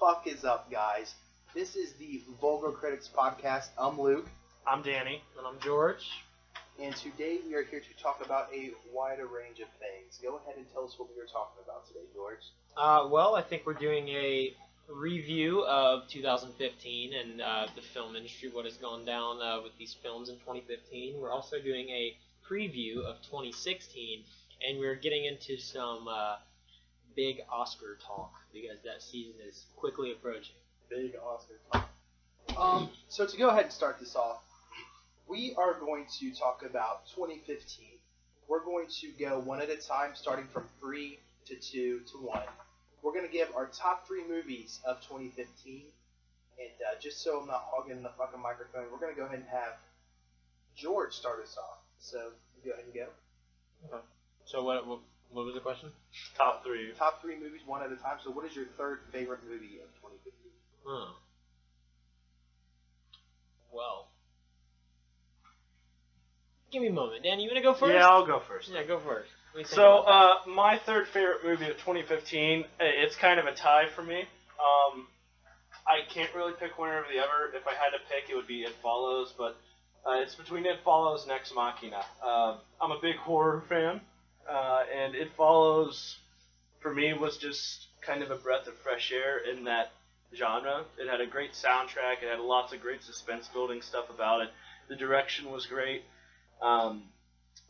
fuck is up, guys? This is the Vulgar Critics podcast. I'm Luke. I'm Danny. And I'm George. And today we are here to talk about a wider range of things. Go ahead and tell us what we are talking about today, George. Well, I think we're doing a review of 2015 and the film industry, what has gone down with these films in 2015. We're also doing a preview of 2016, and we're getting into some big Oscar talk because that season is quickly approaching. Big Oscar talk. So to go ahead and start this off, we are going to talk about 2015. We're going to go one at a time, starting from 3 to 2 to 1. We're going to give our top 3 movies of 2015. And just so I'm not hogging the fucking microphone, we're going to go ahead and have George start us off. So go ahead and go. Okay. So what was the question? Top 3. Top 3 movies, one at a time. So what is your third favorite movie of 2015? Well, give me a moment. Dan, you want to go first? Yeah, I'll go first. Yeah, go first. So, my third favorite movie of 2015, it's kind of a tie for me. I can't really pick one over the other. If I had to pick, it would be It Follows, but it's between It Follows and Ex Machina. I'm a big horror fan, and It Follows, for me, was just kind of a breath of fresh air in that genre. It had a great soundtrack. It had lots of great suspense-building stuff about it. The direction was great.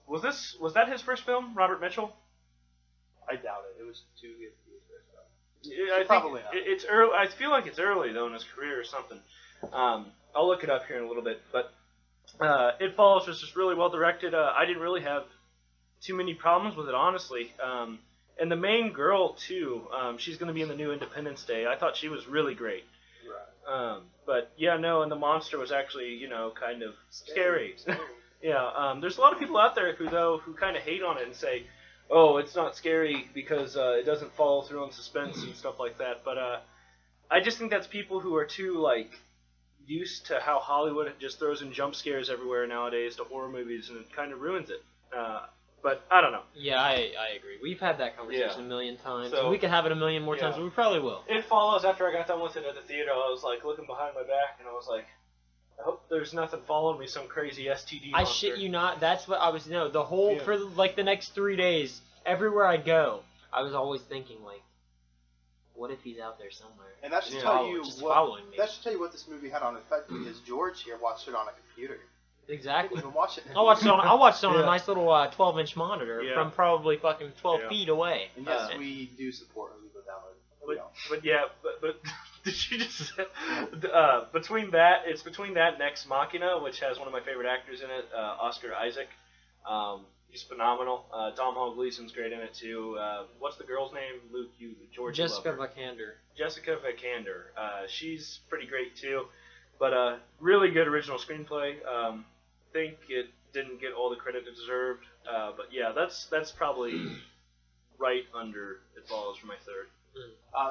Was that his first film, Robert Mitchell? I doubt it. It was too good to be his first film. Yeah, I think probably not. It's early. I feel like it's early though in his career or something. I'll look it up here in a little bit. But It Follows was just really well directed. I didn't really have too many problems with it, honestly. And the main girl too. She's going to be in the new Independence Day. I thought she was really great. Right. But yeah, no, and the monster was actually kind of scary. Yeah, there's a lot of people out there who kind of hate on it and say, oh, it's not scary because it doesn't follow through on suspense and stuff like that. But I just think that's people who are too used to how Hollywood just throws in jump scares everywhere nowadays to horror movies, and it kind of ruins it. But I don't know. Yeah, I agree. We've had that conversation a million times. So, we could have it a million more times, but we probably will. It Follows, after I got done with it at the theater, I was looking behind my back, and I was like, I hope there's nothing following me, some crazy STD monster. I shit you not. That's what I was. No, the whole for the next 3 days, everywhere I go, I was always thinking what if he's out there somewhere? And that should tell you following me. That should tell you what this movie had on effect because George here watched it on a computer. Exactly. Didn't even watch it. I watched it on a nice little 12-inch monitor from probably fucking 12 feet away. And yes, we do support illegal download. But did you just say, between that and Ex Machina, which has one of my favorite actors in it, Oscar Isaac. He's phenomenal. Domhnall Gleeson's great in it too. What's the girl's name? Luke, George. Jessica Vikander. Jessica Vikander. She's pretty great too. But really good original screenplay. Think it didn't get all the credit it deserved. But yeah, that's probably right under It Follows for my third.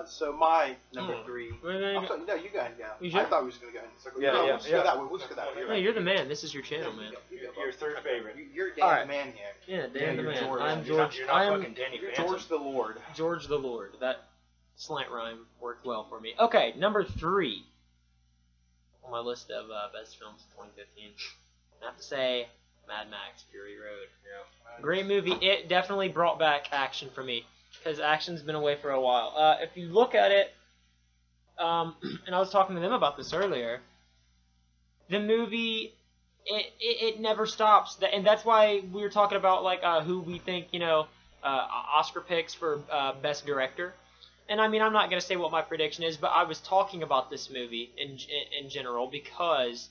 So my number 3. No, you go ahead and go. You sure? I thought we were just going to go ahead and circle. Yeah. We'll just go that way. We'll just go that way. No, you're the man. This is your channel, man. Your third favorite. You're Dan the man here. Yeah, Dan the man. George. I'm George. You're not fucking Danny Phantom. George the Lord. George the Lord. That slant rhyme worked well for me. Okay, number 3 on my list of best films of 2015. I have to say, Mad Max: Fury Road. Yeah. Great movie. It definitely brought back action for me because action's been away for a while. If you look at it, and I was talking to them about this earlier, the movie it never stops, and that's why we were talking about who we think Oscar picks for best director. And I mean, I'm not going to say what my prediction is, but I was talking about this movie in general because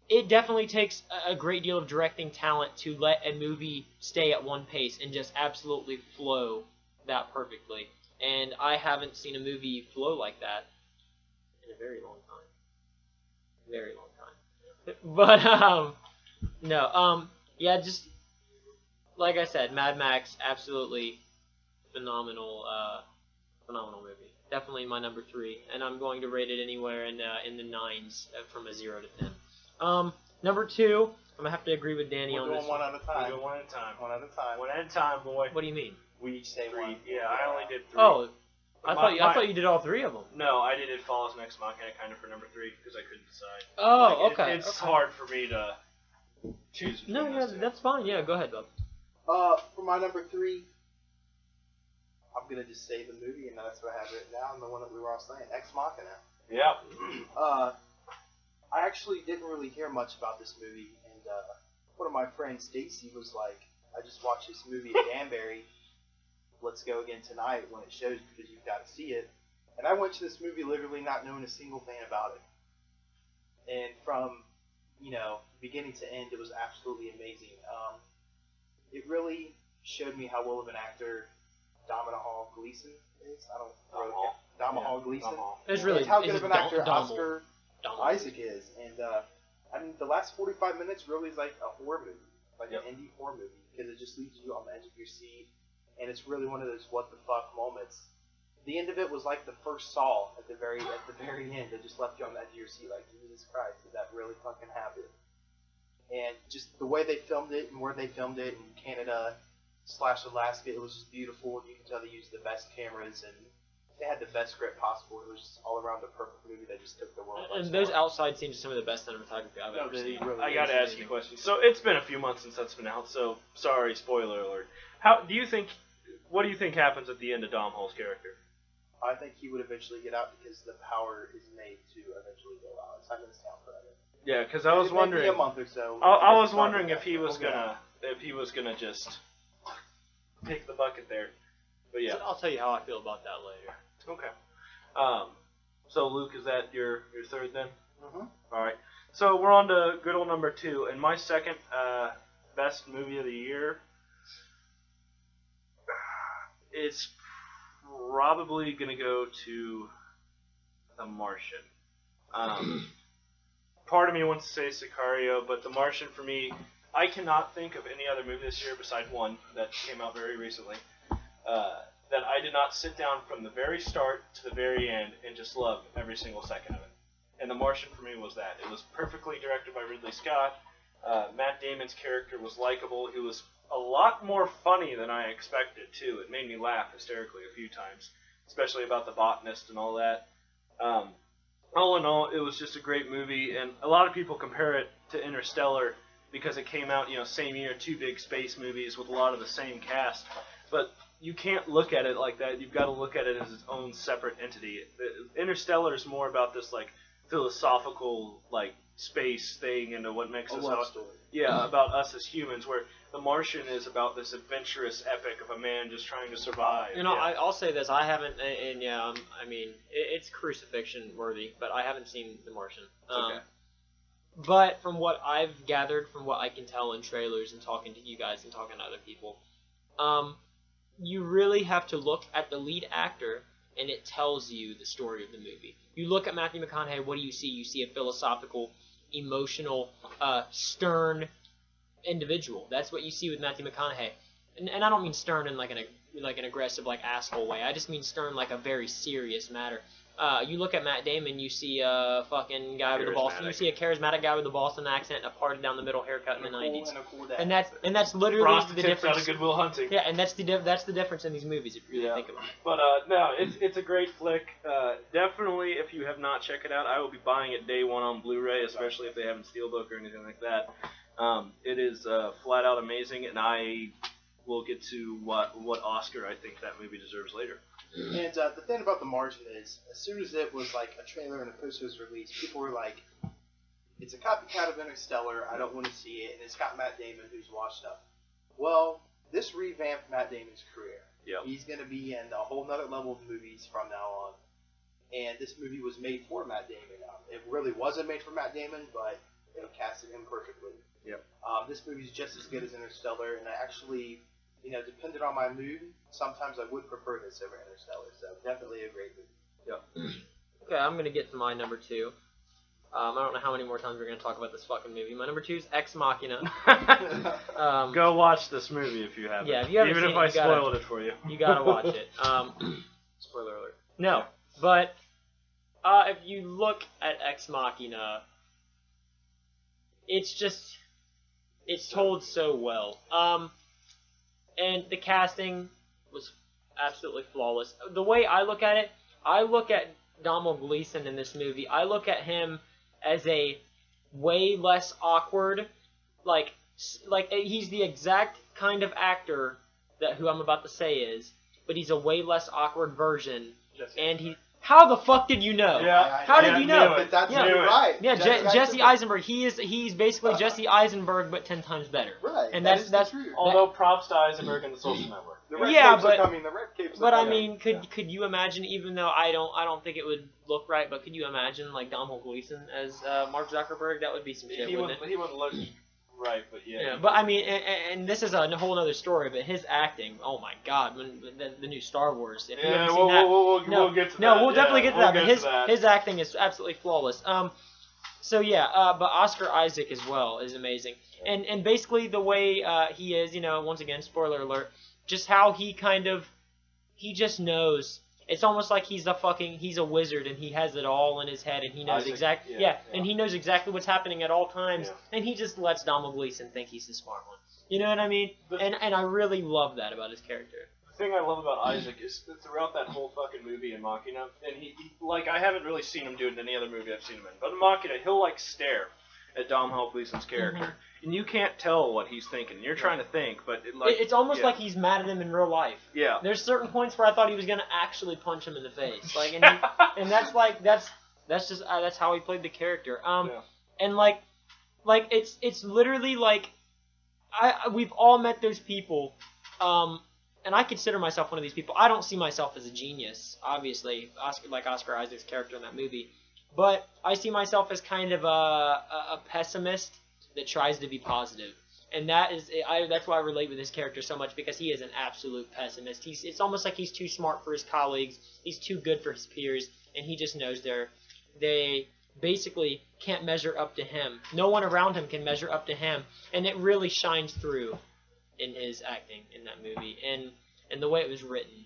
it definitely takes a great deal of directing talent to let a movie stay at one pace and just absolutely flow that perfectly. And I haven't seen a movie flow like that in a very long time. Very long time. But, yeah, just like I said, Mad Max, absolutely phenomenal movie. Definitely my number 3, and I'm going to rate it anywhere in the 9s from a 0 to 10. Number 2, I'm gonna have to agree with Danny on this. We're doing one at a time. We're doing one at a time. One at a time. One at a time, boy. What do you mean? We each say 1. Yeah, I only did 3. Oh, I thought you did all three of them. No, I did It Follows and Ex Machina kind of for number 3 because I couldn't decide. Oh, Like, okay. It's hard for me to choose. No, yeah, that's fine. Yeah, go ahead, Bob. For my number 3, I'm gonna just say the movie, and that's what I have written down. The one that we were all saying, Ex Machina. Yeah. I actually didn't really hear much about this movie, and one of my friends, Stacy, was like, "I just watched this movie at Danbury. Let's go again tonight when it shows because you've got to see it." And I went to this movie literally not knowing a single thing about it. And from, beginning to end, it was absolutely amazing. It really showed me how well of an actor Domhnall Gleeson is. I don't know. Domhnall Gleeson. It's really and how good it's of an actor Oscar Domhnall. Isaac is. And the last 45 minutes really is like a horror movie, like an indie horror movie, because it just leaves you on the edge of your seat. And it's really one of those what the fuck moments. The end of it was like the first Saw at the very end. It just left you on the edge of your seat, like, Jesus Christ, did that really fucking happen? And just the way they filmed it and where they filmed it in Canada/Alaska, it was just beautiful. And you can tell they used the best cameras and they had the best script possible. It was just all around the perfect movie that just took the world. And those outside scenes are some of the best cinematography I've ever seen. Really I gotta ask you a question. So it's been a few months since that's been out, so sorry, spoiler alert. What do you think happens at the end of Domhnall's character? I think he would eventually get out because the power is made to eventually go out. It's not going to stay out forever. Yeah, because I was wondering. Maybe a month or so. I was wondering if he was gonna just pick the bucket there. But yeah. I'll tell you how I feel about that later. Okay. So Luke, is that your third then? Mm-hmm. All right. So we're on to good old number 2, and my second best movie of the year is probably gonna go to The Martian. Part of me wants to say Sicario, but The Martian for me, I cannot think of any other movie this year besides one that came out very recently that I did not sit down from the very start to the very end and just love every single second of it. And The Martian for me was that. It was perfectly directed by Ridley Scott. Matt Damon's character was likable. He was a lot more funny than I expected, too. It made me laugh hysterically a few times, especially about the botanist and all that. All in all, it was just a great movie, and a lot of people compare it to Interstellar because it came out, same year, 2 big space movies with a lot of the same cast. But you can't look at it like that. You've got to look at it as its own separate entity. Interstellar is more about this, philosophical, space thing and what makes us love story. Yeah, about us as humans, where The Martian is about this adventurous epic of a man just trying to survive. I'll say this: I haven't, it's crucifixion worthy, but I haven't seen The Martian. Okay. But from what I've gathered, from what I can tell in trailers and talking to you guys and talking to other people, you really have to look at the lead actor, and it tells you the story of the movie. You look at Matthew McConaughey, what do you see? You see a philosophical, emotional, stern individual. That's what you see with Matthew McConaughey. And I don't mean stern in like an aggressive, asshole way. I just mean stern like a very serious matter. You look at Matt Damon, you see a fucking guy with a Boston. You see a charismatic guy with a Boston accent and a parted down the middle haircut in the '90s. And that's literally the difference. Out of Good Will Hunting. Yeah, and that's the difference in these movies if you really think about it. But no, it's a great flick. Definitely, if you have not checked it out, I will be buying it day one on Blu-ray, especially if they haven't Steelbook or anything like that. It is flat out amazing, and I will get to what Oscar I think that movie deserves later. And the thing about The Martian is, as soon as it was a trailer and a poster was released, people were like, it's a copycat of Interstellar, I don't want to see it, and it's got Matt Damon who's washed up. Well, this revamped Matt Damon's career. Yep. He's going to be in a whole nother level of movies from now on. And this movie was made for Matt Damon. It really wasn't made for Matt Damon, but they casted him perfectly. Yep. This movie's just as good as Interstellar, and I actually... depending on my mood, sometimes I would prefer this over Interstellar, so definitely a great movie. Yep. Okay, I'm going to get to my number 2. I don't know how many more times we're going to talk about this fucking movie. My number 2 is Ex Machina. Go watch this movie if you haven't. Yeah, if you haven't Even seen if it, I you gotta, spoiled it for you. You got to watch it. Spoiler alert. No, Yeah. but if you look at Ex Machina, it's told so well. And the casting was absolutely flawless. The way I look at it, I look at Domhnall Gleeson in this movie. I look at him as a way less awkward, like he's the exact kind of actor that who I'm about to say is, but he's a way less awkward version. And he. How the fuck did you know? Yeah, How did you know? But that's Yeah. right. Yeah, Jesse Eisenberg. He's basically Jesse Eisenberg, but 10 times better. Right. And that's that's true. Although props to Eisenberg and the Social Network. The red Yeah, capes but- are coming. The red capes But are I coming. mean, could you imagine? Even though I don't think it would look right, but could you imagine like Domhnall Gleeson as Mark Zuckerberg? That would be some shit, He wouldn't it? wouldn't look right, but yeah. Yeah, but I mean, and this is a whole other story. But his acting, oh my god, when the new Star Wars. If you haven't seen that, we'll get to that. no, we'll definitely get to we'll that. But get to that. his acting is absolutely flawless. So yeah, but Oscar Isaac as well is amazing, and basically the way he is, once again, spoiler alert, just how he just knows. It's almost like he's a wizard and he has it all in his head and he knows Isaac, and he knows exactly what's happening at all times and he just lets Domhnall Gleeson think he's the smart one. You know what I mean? And I really love that about his character. The thing I love about Isaac is that throughout that whole fucking movie in Machina, and he like I haven't really seen him do it in any other movie I've seen him in, but in Machina he'll like stare at Domhnall Gleeson's character, and you can't tell what he's thinking. You're trying to think, but it's almost like he's mad at him in real life. Yeah. There's certain points where I thought he was gonna actually punch him in the face, and that's how he played the character. And it's literally like we've all met those people, and I consider myself one of these people. I don't see myself as a genius, obviously, Oscar Isaac's character in that movie. But I see myself as kind of a pessimist that tries to be positive. And that's why I relate with his character so much, because he is an absolute pessimist. It's almost like he's too smart for his colleagues, he's too good for his peers, and he just knows they basically can't measure up to him. No one around him can measure up to him. And it really shines through in his acting in that movie. And the way it was written,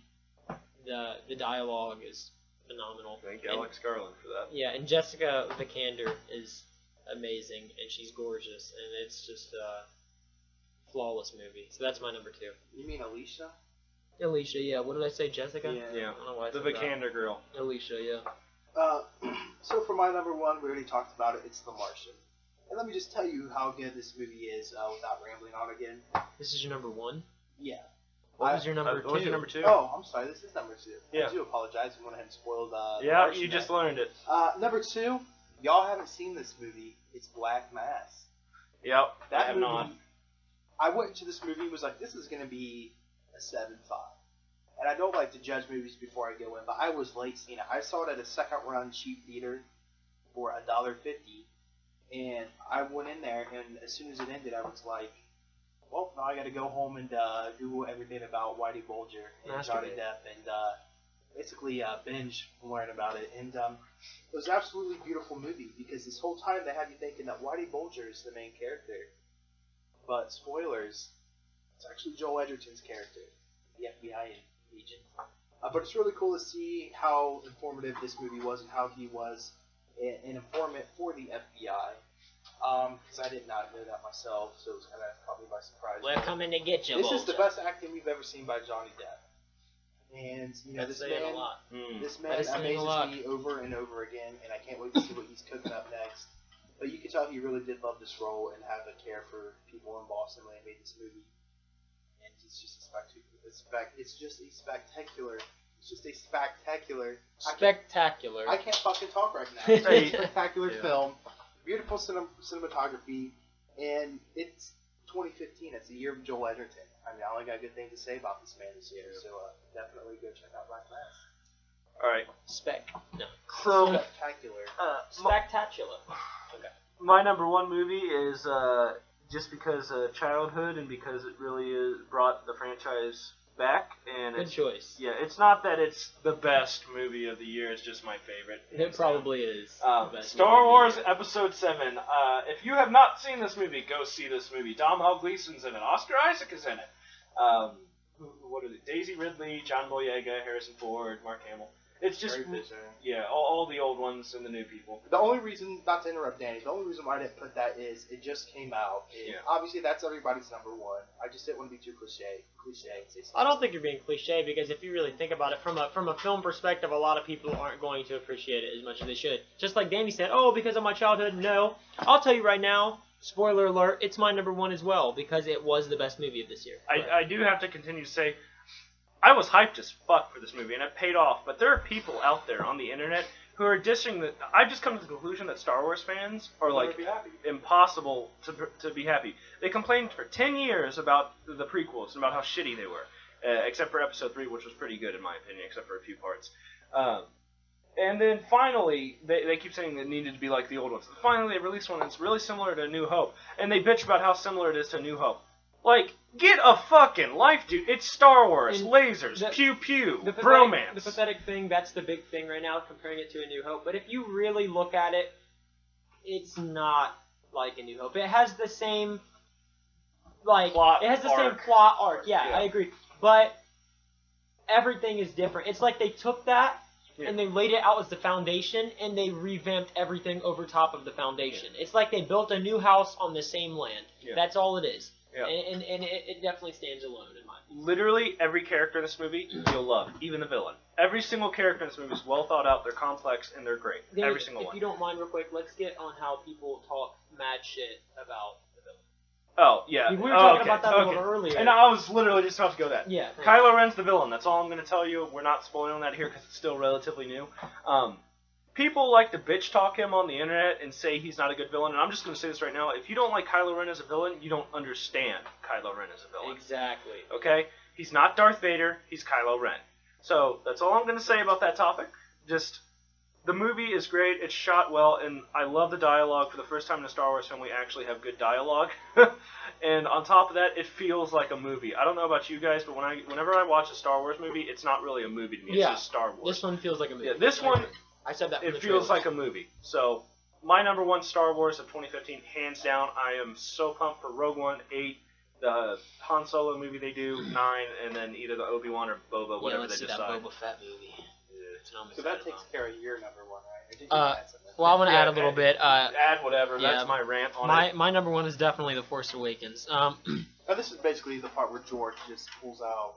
the dialogue is phenomenal. Thank Alex Garland for that. Yeah, and Jessica Vikander is amazing, and she's gorgeous, and it's just a flawless movie. So that's my number 2. You mean Alicia? Alicia, yeah. What did I say, Jessica? Yeah. I don't know why I The said that. Vikander girl. Alicia, yeah. So for my number 1, we already talked about it. It's The Martian. And let me just tell you how good this movie is without rambling on again. This is your number 1? Yeah. What was your number 2? What was your number 2? Oh, I'm sorry. This is number 2. Yeah. I do apologize. I went ahead and spoiled The Yeah, Martian you just there. learned it. Number 2, y'all haven't seen this movie. It's Black Mass. Yep, That I have movie, not. I went into this movie and was like, this is going to be a 7.5. And I don't like to judge movies before I go in, but I was late seeing it. I saw it at a second-run cheap theater for $1.50. And I went in there, and as soon as it ended, I was like, well, now I got to go home and Google everything about Whitey Bulger and Johnny Depp and basically binge learn about it. And it was an absolutely beautiful movie because this whole time they have you thinking that Whitey Bulger is the main character. But spoilers, it's actually Joel Edgerton's character, the FBI agent. But it's really cool to see how informative this movie was and how he was an informant for the FBI. Because I did not know that myself, so it was kind of caught me by surprise. We're coming to get you, This is the Bulger. best acting we've ever seen by Johnny Depp. And, That's saying a lot. this man That is saying a lot. amazes me over and over again, and I can't wait to see what he's cooking up next. But you can tell he really did love this role and have a care for people in Boston when he made this movie. And it's just a spectacular. It's just a spectacular. Spectacular. I can't fucking talk right now. It's a spectacular film, beautiful cinematography, and it's 2015. It's the year of Joel Edgerton. I mean, I only got good things to say about this man this year, so definitely go check out Black Mass. All right. So spectacular. Spectacular. My number 1 movie is just because of childhood and because it really brought the franchise back. And Good choice. Yeah, it's not that it's the best movie of the year. It's just my favorite. It probably is. the best Star movie. Wars Episode 7. If you have not seen this movie, go see this movie. Domhnall Gleeson's in it. Oscar Isaac is in it. what are they? Daisy Ridley, John Boyega, Harrison Ford, Mark Hamill. It's just Very Fisher. yeah, all the old ones and the new people. The only reason, not to interrupt Danny, the only reason why I didn't put that is it just came out. Obviously, that's everybody's number one. I just didn't want to be too cliche and say something. I don't think you're being cliche because if you really think about it from a film perspective, a lot of people aren't going to appreciate it as much as they should. Just like Danny said, oh, because of my childhood, no. I'll tell you right now, spoiler alert, it's my number one as well because it was the best movie of this year. I do have to continue to say, I was hyped as fuck for this movie, and it paid off. But there are people out there on the internet who are dishing that. I've just come to the conclusion that Star Wars fans are like impossible to be happy. They complained for 10 years about the prequels and about how shitty they were, except for Episode 3, which was pretty good in my opinion, except for a few parts. And then finally, they keep saying they needed to be like the old ones. Finally, they released one that's really similar to New Hope, and they bitch about how similar it is to New Hope. Like, get a fucking life, dude. It's Star Wars, lasers, pew-pew, bromance. The pathetic thing, that's the big thing right now, comparing it to A New Hope. But if you really look at it, it's not like A New Hope. It has the same, same plot arc. Yeah, I agree. But everything is different. It's like they took that and they laid it out as the foundation, and they revamped everything over top of the foundation. It's like they built a new house on the same land. That's all it is. Yeah. And it definitely stands alone in my opinion. Literally every character in this movie you'll love, even the villain. Every single character in this movie is well thought out, they're complex, and they're great. Danny, every single one. If you don't mind real quick, let's get on how people talk mad shit about the villain. Oh, yeah. We were talking about that a little earlier. And I was literally just about to go that. Yeah. Kylo Ren's the villain. That's all I'm going to tell you. We're not spoiling that here because it's still relatively new. People like to bitch talk him on the internet and say he's not a good villain, and I'm just going to say this right now. If you don't like Kylo Ren as a villain, you don't understand Kylo Ren as a villain. Exactly. Okay? He's not Darth Vader, he's Kylo Ren. So, that's all I'm going to say about that topic. Just, the movie is great, it's shot well, and I love the dialogue. For the first time in a Star Wars film, we actually have good dialogue. And on top of that, it feels like a movie. I don't know about you guys, but whenever I watch a Star Wars movie, it's not really a movie to me, it's just Star Wars. This one feels like a movie. Yeah, this one... I said that. It feels like a movie. So, my number one Star Wars of 2015, hands down. I am so pumped for Rogue One, 8, the Han Solo movie they do, 9, and then either the Obi-Wan or Boba, whatever they decide. That Boba Fett movie. So that takes care of your number one, right? Or did you add something? Well, I want to add a little bit. Add whatever. That's my rant on it. My number one is definitely The Force Awakens. Now, this is basically the part where George just pulls out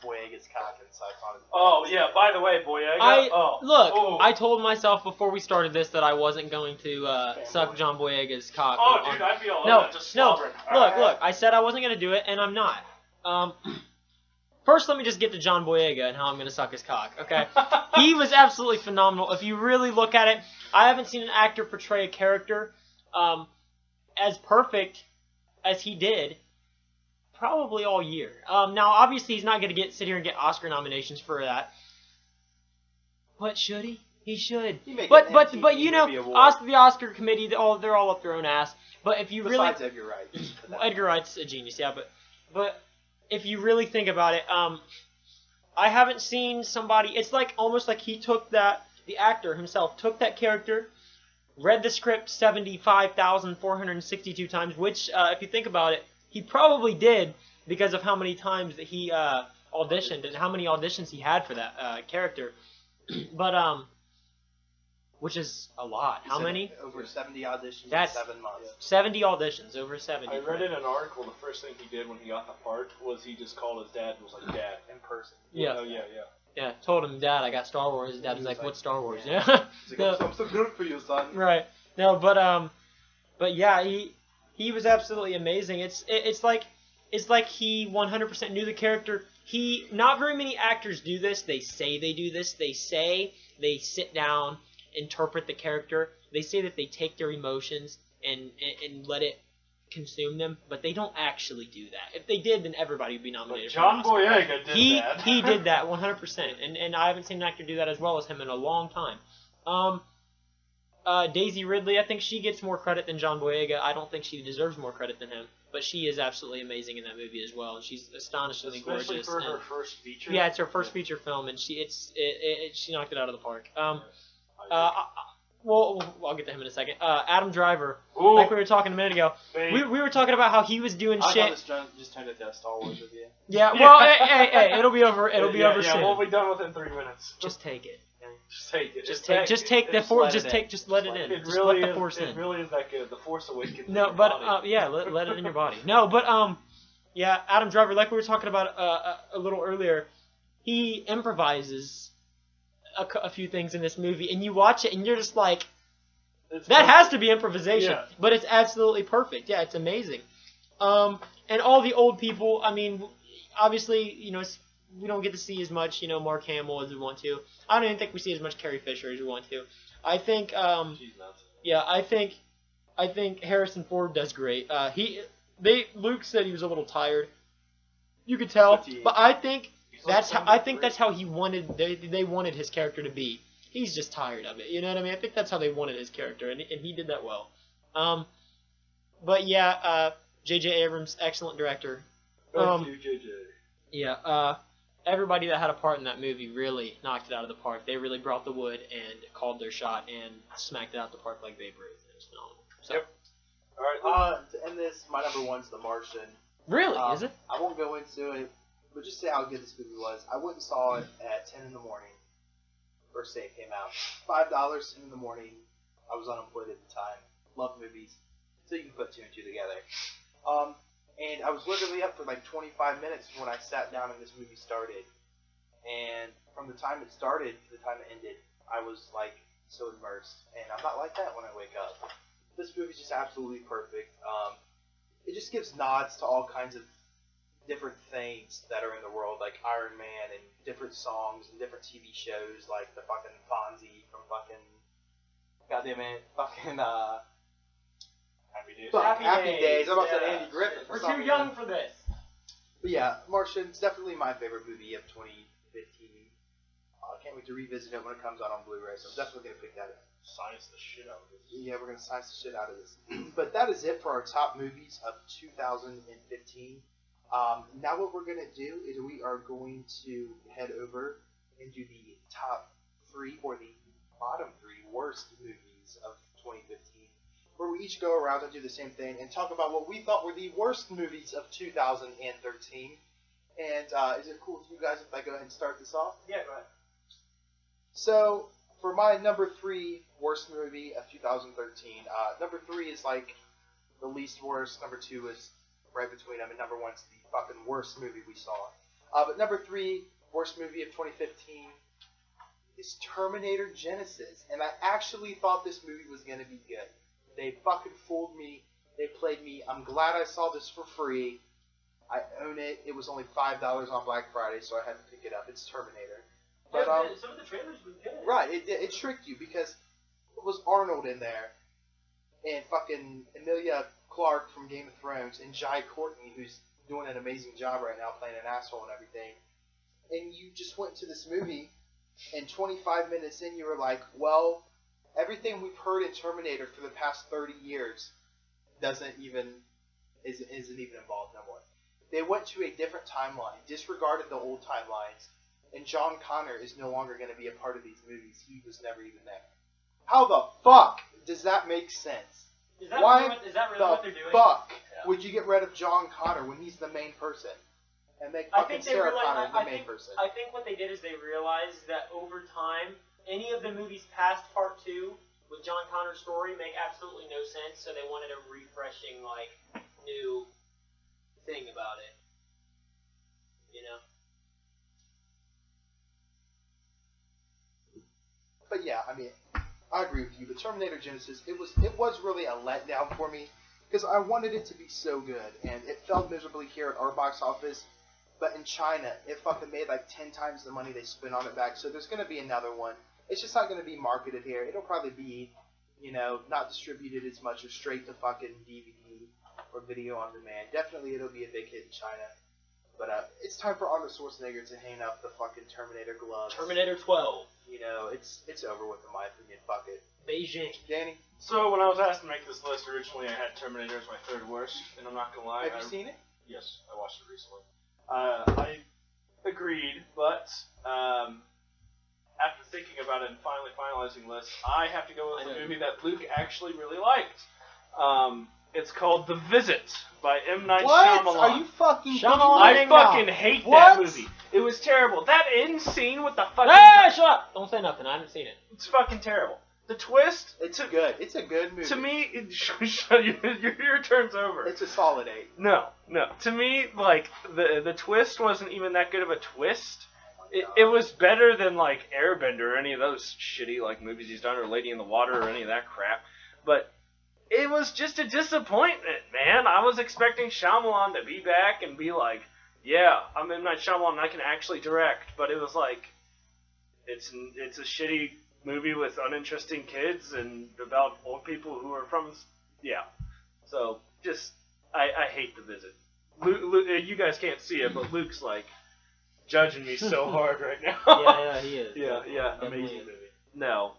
Boyega's cock and sucks on it. Oh, yeah, by the way, Boyega. I told myself before we started this that I wasn't going to suck John Boyega's cock. Oh, dude, I'd be all over that, just slobbering. Look, I said I wasn't going to do it, and I'm not. First, let me just get to John Boyega and how I'm going to suck his cock, okay? He was absolutely phenomenal. If you really look at it, I haven't seen an actor portray a character as perfect as he did probably all year. Now, obviously, he's not going to sit here and get Oscar nominations for that. But should he? He should. But you know, the Oscar committee, they're all up their own ass. But if you Besides Edgar Wright. Well, Edgar Wright's a genius, yeah. But if you really think about it, I haven't seen somebody. It's like almost like he took the actor himself took that character, read the script 75,462 times, which, if you think about it, he probably did because of how many times that he auditioned and how many auditions he had for that character. But which is a lot. How many? Over 70 auditions in 7 months. 70 auditions, over 70. I read in an article the first thing he did when he got the part was he just called his dad and was like, Dad, in person. Yeah. Oh, yeah. Yeah, told him, Dad, I got Star Wars. His dad was like, what's Star Wars? Yeah. He's like, I'm so good for you, son. Right. No, but yeah, he was absolutely amazing. It's like he 100% knew the character. Not very many actors do this. They say they do this. They say they sit down, interpret the character. They say that they take their emotions and let it consume them, but they don't actually do that. If they did, then everybody would be nominated. But John Boyega did that. He did that 100%, and I haven't seen an actor do that as well as him in a long time. Daisy Ridley, I think she gets more credit than John Boyega. I don't think she deserves more credit than him, but she is absolutely amazing in that movie as well, and she's astonishingly gorgeous. Especially for her first feature. Yeah, it's her first feature film, and she knocked it out of the park. well, I'll get to him in a second. Adam Driver, Ooh. like we were talking a minute ago. Hey. We were talking about how he was doing I shit. just turned into a Star Wars review. Yeah, well, hey, it'll be over. It'll be over Yeah, soon. we'll be done within 3 minutes. Just take it. Just take it. Just It's take that- the it's- force. Just let it in. It Just really let the is. force It in. really is that good. The Force Awakens. No, in your but body. yeah, let it in your body. No, but yeah, Adam Driver, like we were talking about a little earlier, he improvises a few things in this movie, and you watch it, and you're just like, It's that perfect. has to be improvisation, Yeah. but it's absolutely perfect. Yeah, it's amazing. And all the old people, I mean, obviously, you know, we don't get to see as much, you know, Mark Hamill as we want to. I don't even think we see as much Carrie Fisher as we want to. I think, She's nuts. yeah, I think Harrison Ford does great. Luke said he was a little tired. You could tell, Fatigued. but I think He's like that's how he wanted. They wanted his character to be. He's just tired of it. You know what I mean? I think that's how they wanted his character, and he did that well. But yeah, J.J. Abrams, excellent director. Thank you, JJ. Yeah, everybody that had a part in that movie really knocked it out of the park. They really brought the wood and called their shot and smacked it out the park like Babe Ruth. It was phenomenal. So, Yep. All right. To end this, my number one's The Martian. Really, is it? I won't go into it, but just say how good this movie was. I went and saw it at 10 in the morning. First day it came out. $5, 10 in the morning. I was unemployed at the time. Love movies. So you can put two and two together. And I was literally up for like 25 minutes when I sat down and this movie started. And from the time it started to the time it ended, I was like so immersed. And I'm not like that when I wake up. This movie's just absolutely perfect. It just gives nods to all kinds of different things that are in the world, like Iron Man and different songs and different TV shows, like the fucking Fonzie from fucking, goddamn it, fucking Happy Days. Happy Days. I'm about to say yeah. Andy Griffith. We're too young for this. But yeah, Martian's definitely my favorite movie of 2015. I can't wait to revisit it when it comes out on Blu-ray, so I'm definitely gonna pick that up. Science the shit out of this. Yeah, we're gonna science the shit out of this. But that is it for our top movies of 2015. Now what we're gonna do is we are going to head over and do the top 3 or the bottom 3 worst movies of 2015, where we each go around and do the same thing and talk about what we thought were the worst movies of 2013. And is it cool with you guys if I go ahead and start this off? Yeah, go ahead. So, for my number 3 worst movie of 2013, number 3 is like the least worst, number 2 is right between them, and number 1 is the fucking worst movie we saw. But number 3 worst movie of 2015 is Terminator Genesis, and I actually thought this movie was going to be good. They fucking fooled me. They played me. I'm glad I saw this for free. I own it. It was only $5 on Black Friday, so I had to pick it up. It's Terminator. But, some of the trailers were good. right, it tricked you because it was Arnold in there, and fucking Emilia Clarke from Game of Thrones, and Jai Courtney, who's doing an amazing job right now playing an asshole and everything. And you just went to this movie, and 25 minutes in, you were like, well, everything we've heard in Terminator for the past 30 years isn't even involved no more. They went to a different timeline, disregarded the old timelines, and John Connor is no longer going to be a part of these movies. He was never even there. How the fuck does that make sense? Is that Why really the what they're doing? fuck Yeah. would you get rid of John Connor when he's the main person? And make I fucking think they Sarah realized. Connor the main person. I think what they did is they realized that over time, any of the movies past Part 2 with John Connor's story make absolutely no sense. So they wanted a refreshing, like, new thing about it. You know. But yeah, I mean, I agree with you. But Terminator Genesis, it was really a letdown for me because I wanted it to be so good, and it failed miserably here at our box office. But in China, it fucking made like 10 times the money they spent on it back. So there's gonna be another one. It's just not gonna be marketed here. It'll probably be, you know, not distributed as much or straight to fucking DVD or video on demand. Definitely, it'll be a big hit in China. But it's time for Arnold Schwarzenegger to hang up the fucking Terminator gloves. Terminator 12. You know, it's over with in my opinion. Fuck it. Beijing. Danny, So when I was asked to make this list originally, I had Terminator as my 3rd worst, and I'm not gonna lie. have you seen it? Yes, I watched it recently. I agreed, but after thinking about it and finally finalizing lists, I have to go with a movie that Luke actually really liked. It's called The Visit by M. Night Shyamalan. What? Are you fucking Shyamalan? I fucking hate that movie. It was terrible. That end scene with the fucking... Hey, shut up! Don't say nothing. I haven't seen it. It's fucking terrible. The twist... It's good. It's a good movie. To me, your turn's over. It's a solid 8. No. To me, like, the twist wasn't even that good of a twist. It was better than, like, Airbender or any of those shitty, like, movies he's done, or Lady in the Water or any of that crap. But it was just a disappointment, man. I was expecting Shyamalan to be back and be like, yeah, I'm M. Night Shyamalan and I can actually direct. But it was like, it's a shitty movie with uninteresting kids and about old people who are from... Yeah. So, just... I hate The Visit. Luke, you guys can't see it, but Luke's, like, judging me so hard right now. Yeah, he is. Yeah. Amazing movie. No,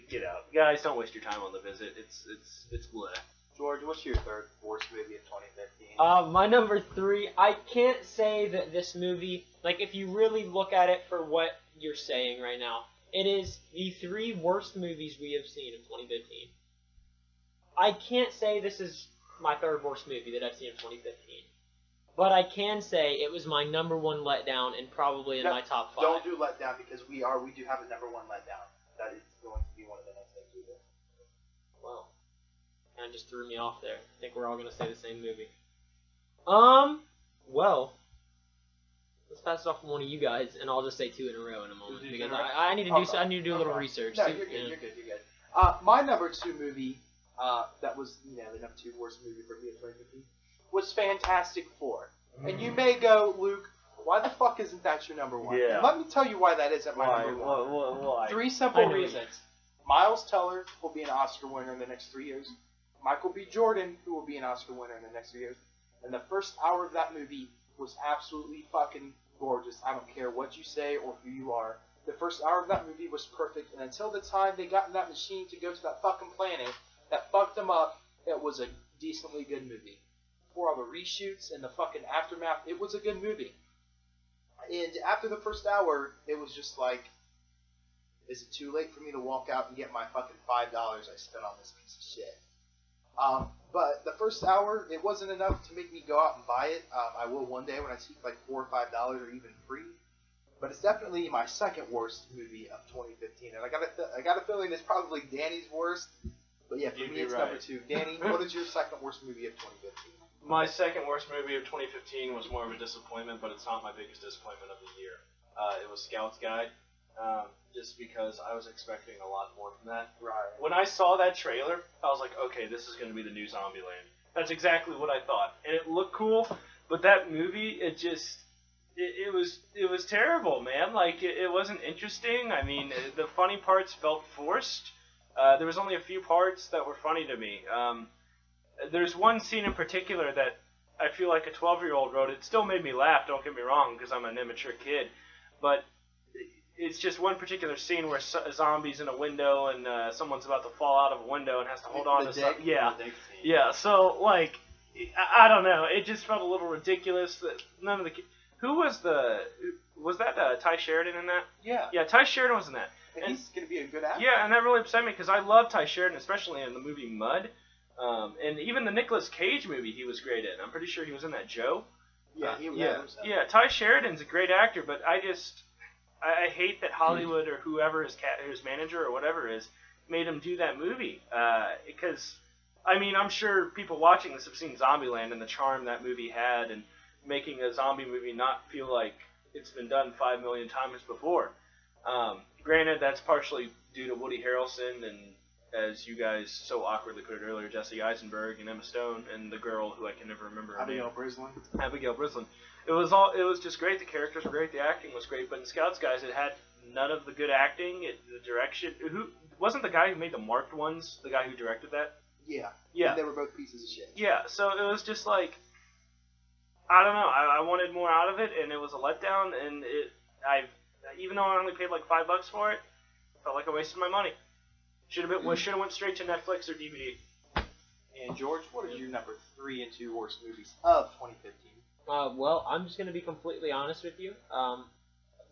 get out. Guys, don't waste your time on The Visit. It's bleh. George, what's your third worst movie of 2015? My number 3, I can't say that this movie, like, if you really look at it for what you're saying right now, it is the 3 worst movies we have seen in 2015. I can't say this is my 3rd worst movie that I've seen in 2015. But I can say it was my number 1 letdown and probably in my top 5. Don't do letdown because we do have a number 1 letdown. That is going to be one of the next things we do. Well, kind of just threw me off there. I think we're all going to say the same movie. Well, let's pass it off to one of you guys, and I'll just say 2 in a row in a moment because I need to do a little research. No, you're good. You're good. My number 2 movie, that was the number 2 worst movie for me in 2015, was Fantastic Four. And you may go, Luke, why the fuck isn't that your number 1? Yeah. And let me tell you why that isn't my number 1. Why? 3 simple reasons. Miles Teller will be an Oscar winner in the next 3 years. Michael B. Jordan, who will be an Oscar winner in the next 3 years. And the first hour of that movie was absolutely fucking gorgeous. I don't care what you say or who you are. The first hour of that movie was perfect. And until the time they got in that machine to go to that fucking planet that fucked them up, it was a decently good movie. For all the reshoots and the fucking aftermath, it was a good movie. And after the first hour, it was just like, is it too late for me to walk out and get my fucking $5 I spent on this piece of shit? But the first hour, it wasn't enough to make me go out and buy it. I will one day when I see like $4 or $5 or even free. But it's definitely my second worst movie of 2015, and I got a feeling it's probably Danny's worst. But yeah, for me it's number 2. Danny, what is your second worst movie of 2015? My second worst movie of 2015 was more of a disappointment, but it's not my biggest disappointment of the year. It was Scout's Guide, just because I was expecting a lot more from that. Right. When I saw that trailer, I was like, okay, this is going to be the new Zombieland. That's exactly what I thought. And it looked cool, but that movie, it was terrible, man. Like, it wasn't interesting. I mean, the funny parts felt forced. There was only a few parts that were funny to me. There's one scene in particular that I feel like a 12-year-old wrote. It still made me laugh, don't get me wrong, because I'm an immature kid. But it's just one particular scene where a zombie's in a window and someone's about to fall out of a window and has to hold on to something. Yeah. So, like, I don't know. It just felt a little ridiculous that none of the kids... Was that Ty Sheridan in that? Yeah. Yeah, Ty Sheridan was in that. And he's going to be a good actor. Yeah, and that really upset me because I love Ty Sheridan, especially in the movie Mud. And even the Nicolas Cage movie he was great in. I'm pretty sure he was in that, Joe. Yeah, he was. Yeah, Ty Sheridan's a great actor, but I hate that Hollywood or whoever his manager or whatever is made him do that movie. Because, I mean, I'm sure people watching this have seen Zombieland and the charm that movie had and making a zombie movie not feel like it's been done 5 million times before. Granted, that's partially due to Woody Harrelson and, as you guys so awkwardly put it earlier, Jesse Eisenberg and Emma Stone and the girl who I can never remember her name. Abigail Breslin. It was just great. The characters were great. The acting was great. But in Scouts Guys, it had none of the good acting. The direction. Who wasn't the guy who made the marked ones? The guy who directed that? Yeah. Yeah. And they were both pieces of shit. Yeah. So it was just like, I don't know. I wanted more out of it, and it was a letdown. And even though I only paid like $5 for it, felt like I wasted my money. Should have went straight to Netflix or DVD. And George, what are your number 3 and 2 worst movies of 2015? Well, I'm just going to be completely honest with you.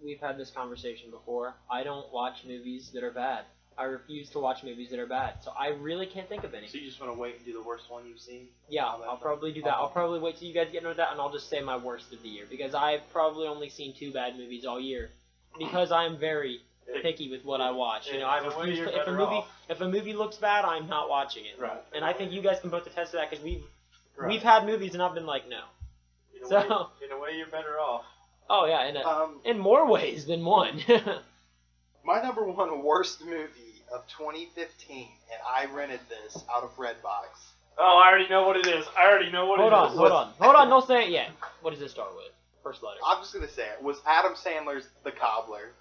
we've had this conversation before. I don't watch movies that are bad. I refuse to watch movies that are bad. So I really can't think of any. So you just want to wait and do the worst one you've seen? Yeah, I'll probably do that. I'll probably wait till you guys get into that, and I'll just say my worst of the year, because I've probably only seen 2 bad movies all year, because I'm very picky with what I watch. You know, I refuse to, if a movie looks bad, I'm not watching it. Right. And I think you guys can both attest to that, because we've had movies and I've been like, no. In a way, you're better off. Oh yeah, in more ways than one. My number one worst movie of 2015, and I rented this out of Redbox. Oh, I already know what it is. Hold on, don't say it yet. What does it start with? First letter. I'm just gonna say it was Adam Sandler's The Cobbler.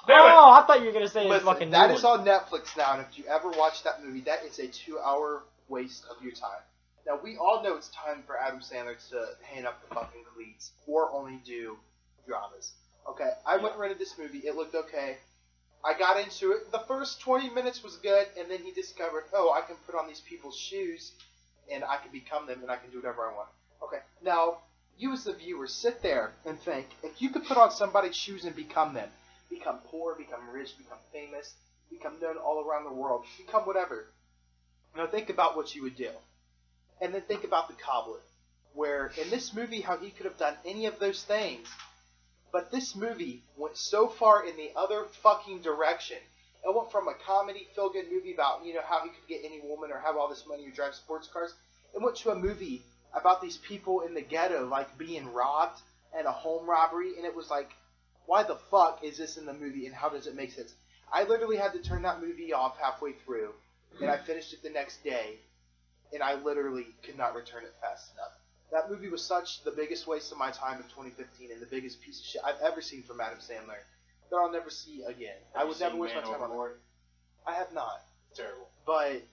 Oh, I thought you were gonna say it's fucking. That is on Netflix now, and if you ever watch that movie, that is a 2-hour waste of your time. Now we all know it's time for Adam Sandler to hang up the fucking cleats or only do dramas. Okay, I went and rented this movie. It looked okay. I got into it. The first 20 minutes was good, and then he discovered, oh, I can put on these people's shoes, and I can become them, and I can do whatever I want. Okay, now, you as the viewer, sit there and think, if you could put on somebody's shoes and become them, become poor, become rich, become famous, become known all around the world, become whatever. Now think about what you would do. And then think about The Cobbler, where in this movie, how he could have done any of those things. But this movie went so far in the other fucking direction. It went from a comedy, feel-good movie about, you know, how he could get any woman or have all this money or drive sports cars. It went to a movie about these people in the ghetto, like, being robbed and a home robbery. And it was like, why the fuck is this in the movie and how does it make sense? I literally had to turn that movie off halfway through. And I finished it the next day. And I literally could not return it fast enough. That movie was such the biggest waste of my time of 2015 and the biggest piece of shit I've ever seen from Adam Sandler that I'll never see again. I would never waste my time on it. I have not. Terrible. But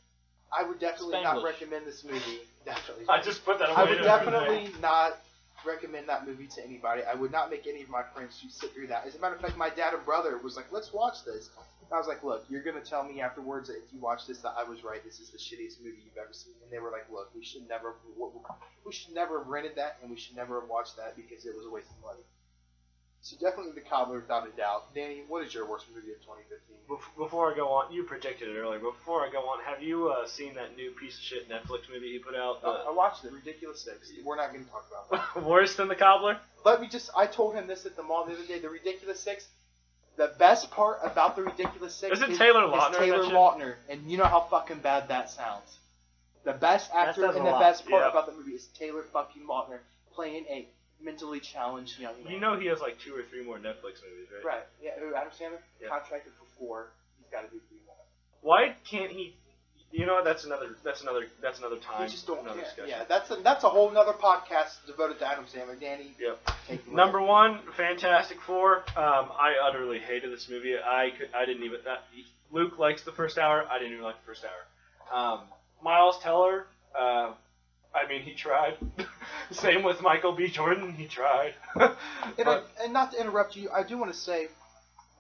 I would definitely not recommend this movie. Definitely. I just put that away. I would definitely not recommend that movie to anybody. I would not make any of my friends who sit through that. As a matter of fact, my dad and brother was like, let's watch this. I was like, look, you're going to tell me afterwards that if you watch this that I was right. This is the shittiest movie you've ever seen. And they were like, look, we should never have rented that and we should never have watched that because it was a waste of money. So definitely The Cobbler, without a doubt. Danny, what is your worst movie of 2015? Before I go on, you predicted it earlier. Before I go on, have you seen that new piece of shit Netflix movie he put out? I watched it, Ridiculous 6. We're not going to talk about that. Worse than The Cobbler? I told him this at the mall the other day, the Ridiculous 6. The best part about the Ridiculous 6 is Taylor Lautner. And you know how fucking bad that sounds. The best actor and the best part about the movie is Taylor fucking Lautner playing a mentally challenged young man. You know he has like 2 or 3 more Netflix movies, right? Right. Yeah. Adam Sandler contracted for 4. He's got to do 3 more. Why can't he? You know what? That's another time. We just don't another care. discussion. Yeah, that's a whole nother podcast devoted to Adam Sandler. Danny. Yep. Number 1, Fantastic Four. I utterly hated this movie. I didn't even. Luke likes the first hour. I didn't even like the first hour. Miles Teller. I mean, he tried. Same with Michael B. Jordan. He tried. And not to interrupt you, I do want to say,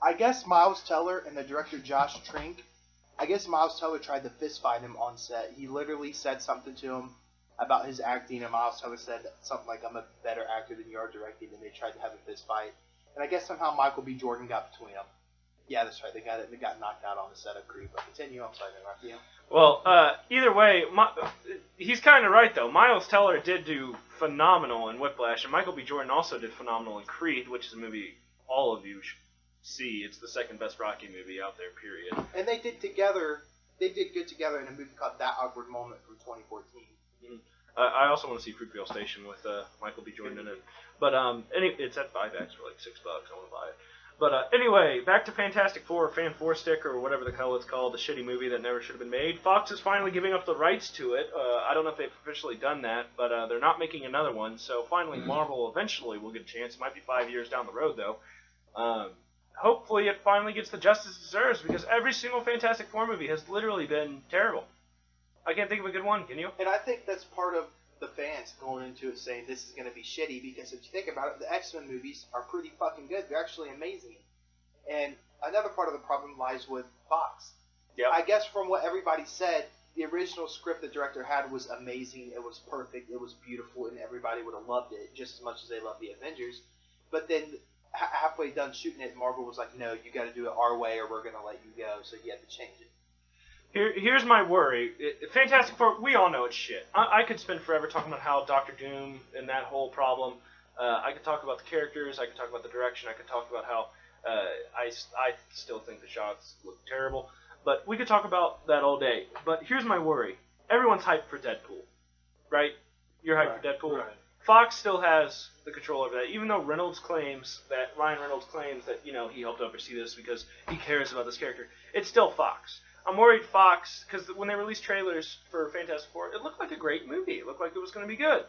I guess Miles Teller and the director Josh Trank. I guess Miles Teller tried to fist fight him on set. He literally said something to him about his acting, and Miles Teller said something like, I'm a better actor than you are directing, and they tried to have a fist fight. And I guess somehow Michael B. Jordan got between them. Yeah, that's right. They got knocked out on the set of Creed. But continue. I'm sorry to interrupt you. Well, either way, he's kind of right, though. Miles Teller did do phenomenal in Whiplash, and Michael B. Jordan also did phenomenal in Creed, which is a movie all of you should see. It's the second best Rocky movie out there, period. And they did good together in a movie called That Awkward Moment from 2014. Mm-hmm. I also want to see Fruitvale Station with Michael B. Jordan in it. But it's at 5X for like $6. I want to buy it. But anyway, back to Fantastic Four, Fan 4 Stick, or whatever the hell it's called, the shitty movie that never should have been made. Fox is finally giving up the rights to it. I don't know if they've officially done that, but they're not making another one. So finally, Marvel eventually will get a chance. It might be 5 years down the road, though. Hopefully it finally gets the justice it deserves, because every single Fantastic Four movie has literally been terrible. I can't think of a good one, can you? And I think that's part of the fans going into it saying this is going to be shitty, because if you think about it, the X-Men movies are pretty fucking good. They're actually amazing. And another part of the problem lies with Fox. Yep. I guess from what everybody said, the original script the director had was amazing. It was perfect. It was beautiful, and everybody would have loved it just as much as they loved the Avengers. But then halfway done shooting it, Marvel was like, no, you got to do it our way or we're going to let you go, so you had to change it. Here's my worry. Fantastic Four, we all know it's shit. I could spend forever talking about how Doctor Doom and that whole problem. I could talk about the characters. I could talk about the direction. I could talk about how I still think the shots look terrible. But we could talk about that all day. But here's my worry. Everyone's hyped for Deadpool, right? You're hyped for Deadpool. Right. Fox still has the control over that, even though Ryan Reynolds claims that he helped oversee this because he cares about this character. It's still Fox. I'm worried Fox, because when they released trailers for Fantastic Four, it looked like a great movie. It looked like it was going to be good.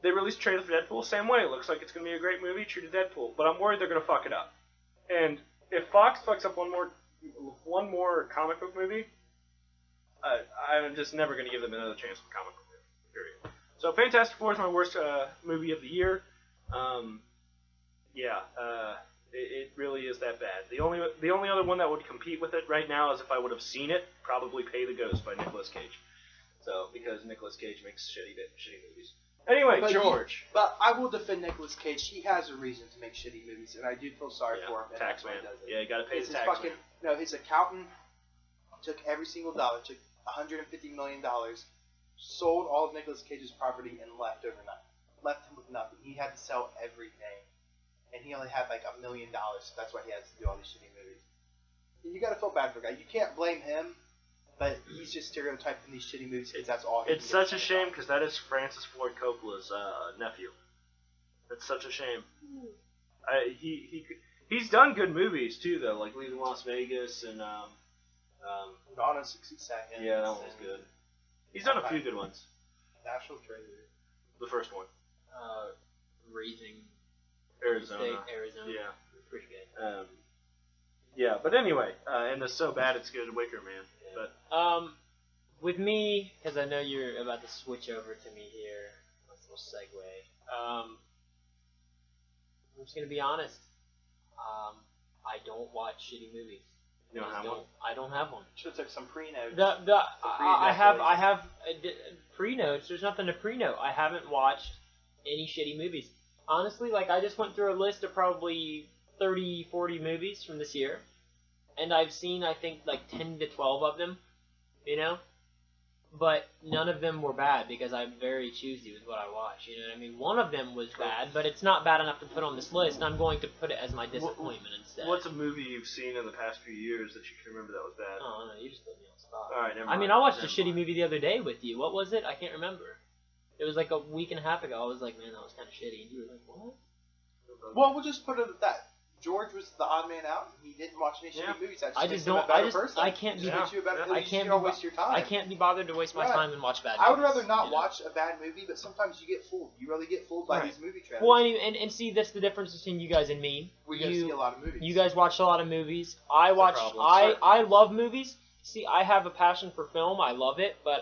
They released a trailer for Deadpool, same way. It looks like it's going to be a great movie, true to Deadpool. But I'm worried they're going to fuck it up. And if Fox fucks up one more comic book movie, I'm just never going to give them another chance with comic book movie, period. So Fantastic Four is my worst movie of the year. It really is that bad. The only other one that would compete with it right now is if I would have seen it, probably Pay the Ghost by Nicolas Cage. So because Nicolas Cage makes shitty movies. Anyway, But George. But I will defend Nicolas Cage. He has a reason to make shitty movies, and I do feel sorry for him. And Tax that's why man. he does it. Yeah, you gotta pay It's the his tax fucking, man. no, his accountant took every single dollar, took $150 million, sold all of Nicolas Cage's property, and left overnight. Left him with nothing. He had to sell everything. And he only had like $1 million, so that's why he has to do all these shitty movies. And you gotta feel bad for the guy. You can't blame him, but he's just stereotyped in these shitty movies because that's all he It's can get such a his shame money because that is Francis Ford Coppola's nephew. It's such a shame. He's done good movies too though, like Leaving Las Vegas and on. Gone in 60 Seconds. yeah, that one was good. He's done a few good ones. National Treasure. The first one, Raising Arizona. State, Arizona. Yeah. Pretty good. Yeah, but anyway, and the So Bad It's Good Wicker Man. Yeah. But With me, because I know you're about to switch over to me here. Let's little segue. I'm just gonna be honest. I don't watch shitty movies. you don't have one. I don't have one. Should have took some pre-notes. I have pre-notes. There's nothing to pre-note. I haven't watched any shitty movies. Honestly, like I just went through a list of probably 30, 40 movies from this year, and I've seen I think like 10 to 12 of them, you know. But none of them were bad because I'm very choosy with what I watch. You know what I mean? One of them was bad, but it's not bad enough to put on this list. And I'm going to put it as my disappointment instead. What's a movie you've seen in the past few years that you can remember that was bad? Oh no, you just put me on the spot. All right, never I mind. mean, I watched a Never shitty mind. movie the other day with you. What was it? I can't remember. It was like a week and a half ago. I was like, man, that was kind of shitty. And you were like, what? Well, we'll just put it at that. George was the odd man out. He didn't watch any shitty movies. I just makes him a don't. better I just. person. I can't be. Makes you a better, Yeah. at least you don't waste your time. I can't be bothered to waste my Right. time and watch bad. I would movies, rather not you know? watch a bad movie, but sometimes you get fooled. You really get fooled by Right. these movie trailers. Well, and see, that's the difference between you guys and me. We go see a lot of movies. You guys watch a lot of movies. I watch. problem. I love movies. See, I have a passion for film. I love it, but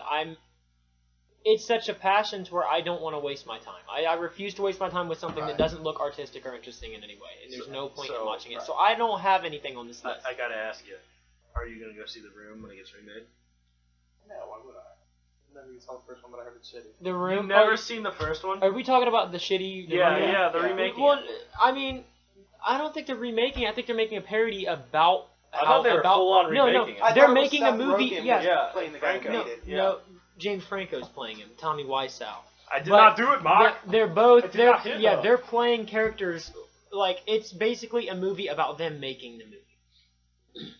it's such a passion to where I don't want to waste my time. I refuse to waste my time with something that Right. doesn't look artistic or interesting in any way, and there's no point in watching it. right. So I don't have anything on this list. I gotta ask you, are you gonna go see The Room when it gets remade? No, why would I? I never saw the first one, but I heard it's shitty. The Room. You've never seen the first one? Are we talking about the shitty? The Yeah, remake? yeah, the Yeah. remake. Well, I mean, I don't think they're remaking. I think they're making a parody about. I thought they were full-on No, remaking it. I they're thought it was making a Seth movie. Rogen Yeah, was Yeah, playing the guy who Franco. made it. Yeah. no, James Franco's playing him. Tommy Wiseau. I did But not do it, Mark. They're both. I did not hit though. They're playing characters. Like it's basically a movie about them making the movie,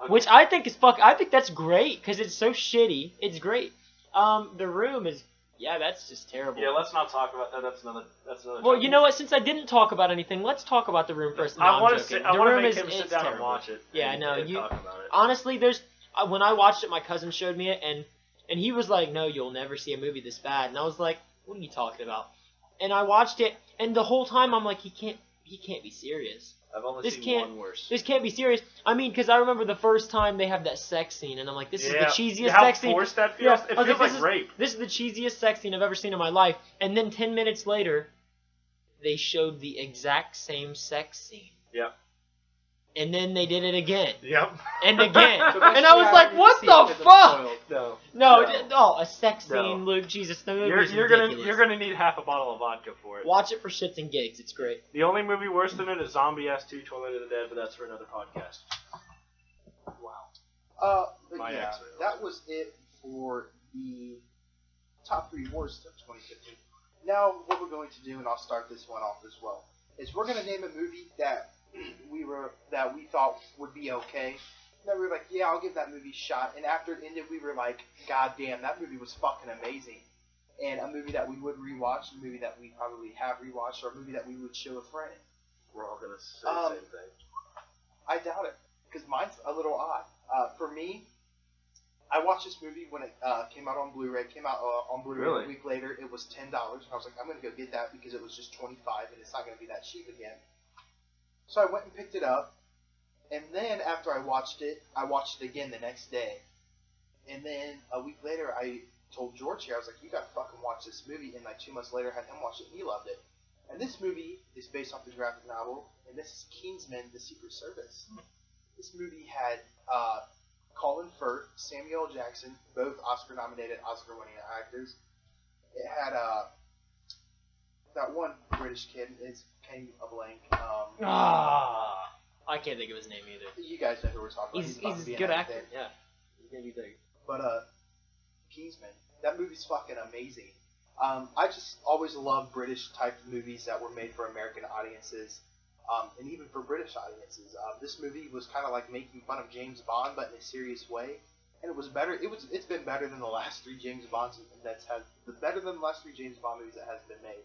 which I think is I think that's great because it's so shitty. It's great. The Room is. Yeah, that's just terrible. Yeah, let's not talk about that. That's another. Well, topic. you know what? Since I didn't talk about anything, let's talk about The Room first. No, I I'm want to joking. sit. I The want to Room make is him sit it's down and terrible. watch it. Yeah, and, no, and you- talk about it. Honestly, when I watched it, my cousin showed me it, and he was like, "No, you'll never see a movie this bad." And I was like, "What are you talking about?" And I watched it, and the whole time I'm like, "He can't be serious. I've only this seen can't- one worse. This can't be serious." I mean, because I remember the first time they have that sex scene, and I'm like, "This is the cheesiest how sex scene." forced that Yeah, feels. It I was feels like, like rape. This is the cheesiest sex scene I've ever seen in my life. And then 10 minutes later, they showed the exact same sex scene. Yeah. And then they did it again. Yep. And again. So that's And I why was like, need to what see the it 'cause I'm fuck? spoiled. No, a sex No. scene, Luke. Jesus, the movie You're ridiculous. gonna need half a bottle of vodka for it. Watch it for shits and gigs. It's great. The only movie worse than it is Zombie Ass 2: Toilet of the Dead, but that's for another podcast. But My yeah, ex. that was it for the top 3 worst of 2015. Now, what we're going to do, and I'll start this one off as well, is we're going to name a movie that we thought would be okay. And then we were like, yeah, I'll give that movie a shot. And after it ended, we were like, God damn, that movie was fucking amazing. And a movie that we would rewatch, a movie that we probably have rewatched, or a movie that we would show a friend. We're all gonna say the same thing. I doubt it, because mine's a little odd. For me, I watched this movie when it came out on Blu-ray. It came out on Blu-ray Really? a week later. It was $10, and I was like, I'm going to go get that because it was just $25, and it's not going to be that cheap again. So I went and picked it up, and then after I watched it again the next day. And then a week later, I told George here, I was like, you got to fucking watch this movie, and like 2 months later, I had him watch it, and he loved it. And this movie is based off the graphic novel, and this is Kingsman: The Secret Service. This movie had Colin Firth, Samuel L. Jackson, both Oscar-nominated, Oscar-winning actors. It had that one British kid, is Kenny a blank. I can't think of his name either. You guys know who we're talking about. He's about to a be in good everything. actor. Yeah. He's gonna be big. But Kingsman, that movie's fucking amazing. I just always loved British type movies that were made for American audiences. And even for British audiences, this movie was kind of like making fun of James Bond, but in a serious way. And it was better. It's been better than the last 3 James Bonds better than the last 3 James Bond movies that has been made.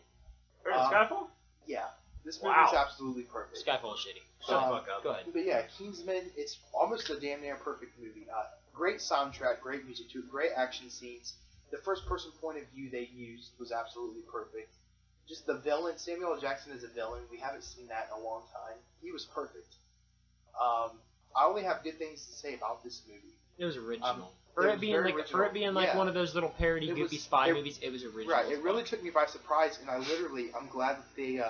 Skyfall? Yeah, this movie is absolutely perfect. Skyfall is shitty. Shut the fuck up. Go ahead. But yeah, Kingsman, it's almost a damn near perfect movie. Great soundtrack, great music to it, great action scenes. The first person point of view they used was absolutely perfect. Just the villain, Samuel L. Jackson is a villain. We haven't seen that in a long time. He was perfect. I only have good things to say about this movie. It was original. For it being like one of those little parody goofy spy movies, it was original. Right, it really took me by surprise, and I'm glad that they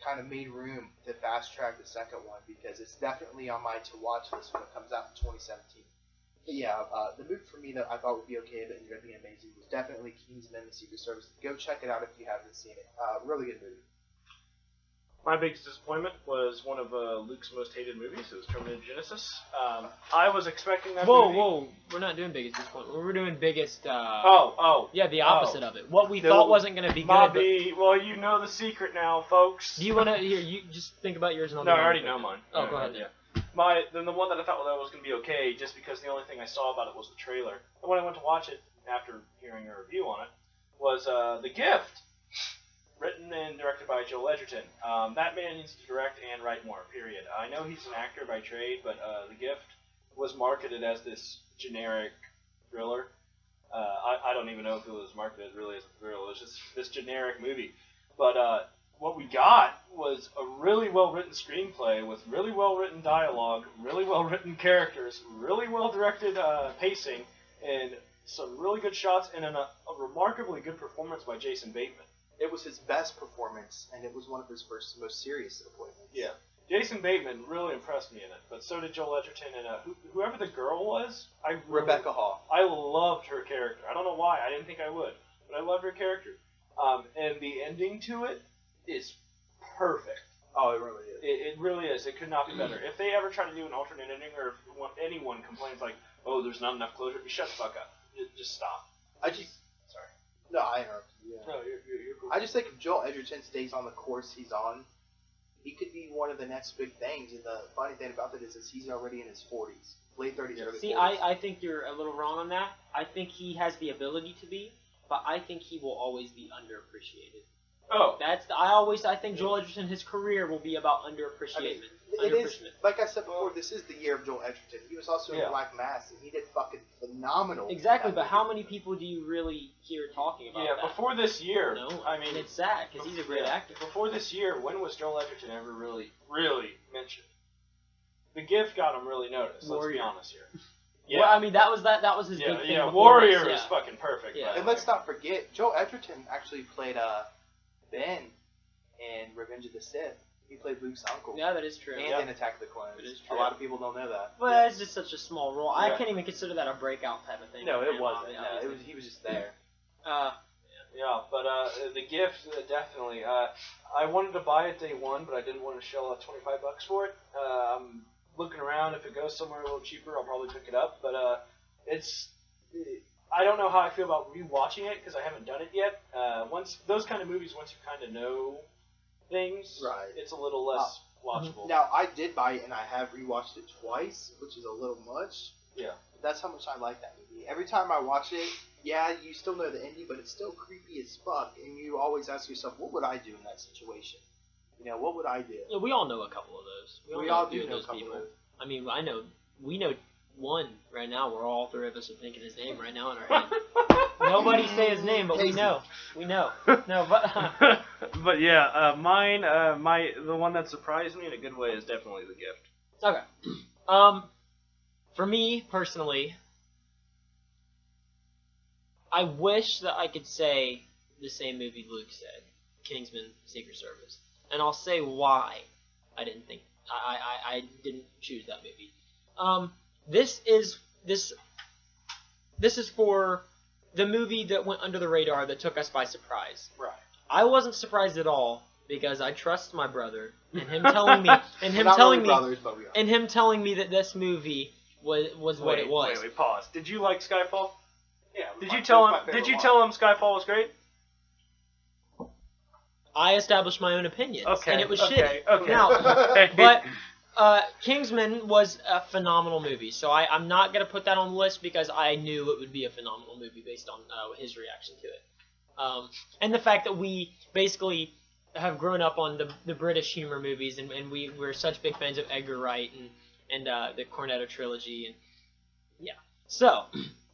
kind of made room to fast track the second one, because it's definitely on my to watch list when it comes out in 2017. But yeah, the movie for me that I thought would be okay but ended up being amazing was definitely Kingsman: The Secret Service. Go check it out if you haven't seen it. Really good movie. My biggest disappointment was one of Luke's most hated movies. It was Terminator Genesis. I was expecting that movie. Whoa. We're not doing biggest disappointment. We're doing biggest, yeah, the opposite of it. What we thought wasn't going to be good. Well, you know the secret now, folks. Do you want to, you just think about yours and I'll No, I already know mine. Oh, go ahead. Yeah. Then the one that I thought was going to be okay, just because the only thing I saw about it was the trailer. And when I went to watch it, after hearing a review on it, was The Gift. Written and directed by Joel Edgerton. That man needs to direct and write more, period. I know he's an actor by trade, but The Gift was marketed as this generic thriller. I don't even know if it was marketed really as a thriller. It was just this generic movie. But what we got was a really well-written screenplay with really well-written dialogue, really well-written characters, really well-directed pacing, and some really good shots, and a remarkably good performance by Jason Bateman. It was his best performance, and it was one of his first most serious appointments. Yeah. Jason Bateman really impressed me in it, but so did Joel Edgerton, and whoever the girl was, Rebecca Hall. I loved her character. I don't know why. I didn't think I would, but I loved her character. And the ending to it is perfect. Oh, it really is. It really is. It could not be better. If they ever try to do an alternate ending, or if anyone complains like, oh, there's not enough closure, shut the fuck up. Just stop. Sorry. No, I interrupted you. No, you're cool. I just think if Joel Edgerton stays on the course he's on, he could be one of the next big things. And the funny thing about that is he's already in his 40s. Late 30s, early 40s. See, I think you're a little wrong on that. I think he has the ability to be, but I think he will always be underappreciated. Oh. I think Joel Edgerton, his career will be about underappreciation. It is, like I said before, this is the year of Joel Edgerton. He was also in Black Mass, and he did fucking phenomenal. Exactly, but how many people do you really hear talking about that? Before this year, No, I mean, it's sad, because he's a great actor. Before this year, when was Joel Edgerton ever really mentioned? The Gift got him really noticed, let's be honest here. Yeah. Well, I mean, that was his big thing. Yeah, Warrior is fucking perfect. Yeah. And let's not forget, Joel Edgerton actually played Ben in Revenge of the Sith. He played Luke's uncle. Yeah, that is true. And in Attack of the Clones. It is A true. lot of people don't know that. But it's just such a small role. I Yeah. can't even consider that a breakout type of thing. No, it Yeah, wasn't. No, obviously. he was just there. Yeah, but the gift, definitely. I wanted to buy it day one, but I didn't want to shell out $25 for it. I'm looking around. If it goes somewhere a little cheaper, I'll probably pick it up. But I don't know how I feel about rewatching it because I haven't done it yet. Once those kind of movies, once you kind of know things, Right. it's a little less watchable. Now, I did buy it, and I have rewatched it twice, which is a little much. Yeah. But that's how much I like that movie. Every time I watch it, yeah, you still know the ending, but it's still creepy as fuck, and you always ask yourself, what would I do in that situation? You know, what would I do? Yeah, we all know a couple of those. We know all a few do of know a those couple people. of. I mean, we know one right now. Where all three of us are thinking his name right now in our head. Nobody say his name, but we know. We know. No, but But yeah, mine, the one that surprised me in a good way is definitely The Gift. okay. For me personally, I wish that I could say the same movie Luke said, Kingsman: Secret Service, and I'll say why I didn't choose that movie. This is for the movie that went under the radar that took us by surprise. Right. I wasn't surprised at all because I trust my brother and him telling me and him We're not telling really me brothers, but we are. and him telling me that this movie was what it was. Wait, pause. Did you like Skyfall? Yeah. Did you tell him Skyfall was great? I established my own opinions, and it was shitty. Okay. Now, but Kingsman was a phenomenal movie, so I'm not gonna put that on the list because I knew it would be a phenomenal movie based on his reaction to it, and the fact that we basically have grown up on the British humor movies, and we're such big fans of Edgar Wright and the Cornetto trilogy, and yeah. So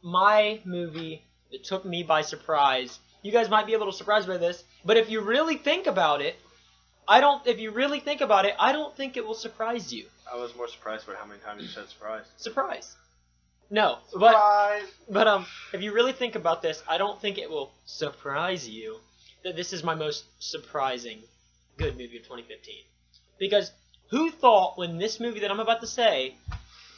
my movie that took me by surprise. You guys might be a little surprised by this, but if you really think about it, I don't think it will surprise you. I was more surprised by how many times you said surprise. Surprise. No, Surprise. but if you really think about this, I don't think it will surprise you that this is my most surprising good movie of 2015. Because who thought when this movie that I'm about to say,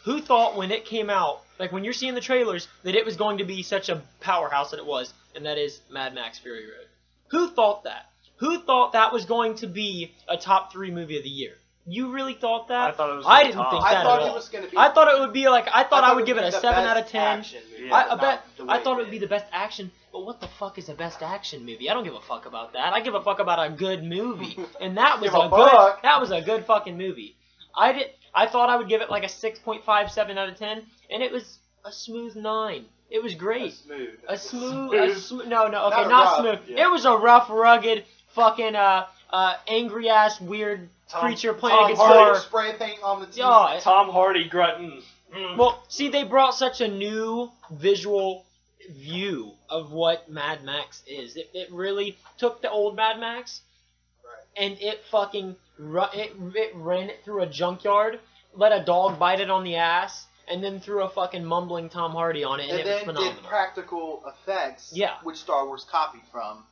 who thought when it came out, like when you're seeing the trailers, that it was going to be such a powerhouse that it was, and that is Mad Max Fury Road? Who thought that? Who thought that was going to be a top 3 movie of the year? You really thought that? I thought it was. I didn't think that I thought at it all. was going to be. I thought it would be like I thought I would it give it a the 7 out of best 10. action movie, Yeah. I thought it would be the best action, but what the fuck is a best action movie? I don't give a fuck about that. I give a fuck about a good movie, and that was that was a good fucking movie. I thought I would give it like a 6.5, 7 out of 10, and it was a smooth 9. It was great. A smooth. No, okay, Not not rough. smooth. Yeah. It was a rough, rugged, fucking angry ass weird creature playing a guitar. Hardy spray paint on the teeth. Yeah. Tom Hardy grunting. Well, see, they brought such a new visual view of what Mad Max is. It really took the old Mad Max, and it fucking it ran it through a junkyard, let a dog bite it on the ass, and then threw a fucking mumbling Tom Hardy on it, and it was then phenomenal. did practical effects, Yeah. which Star Wars copied from.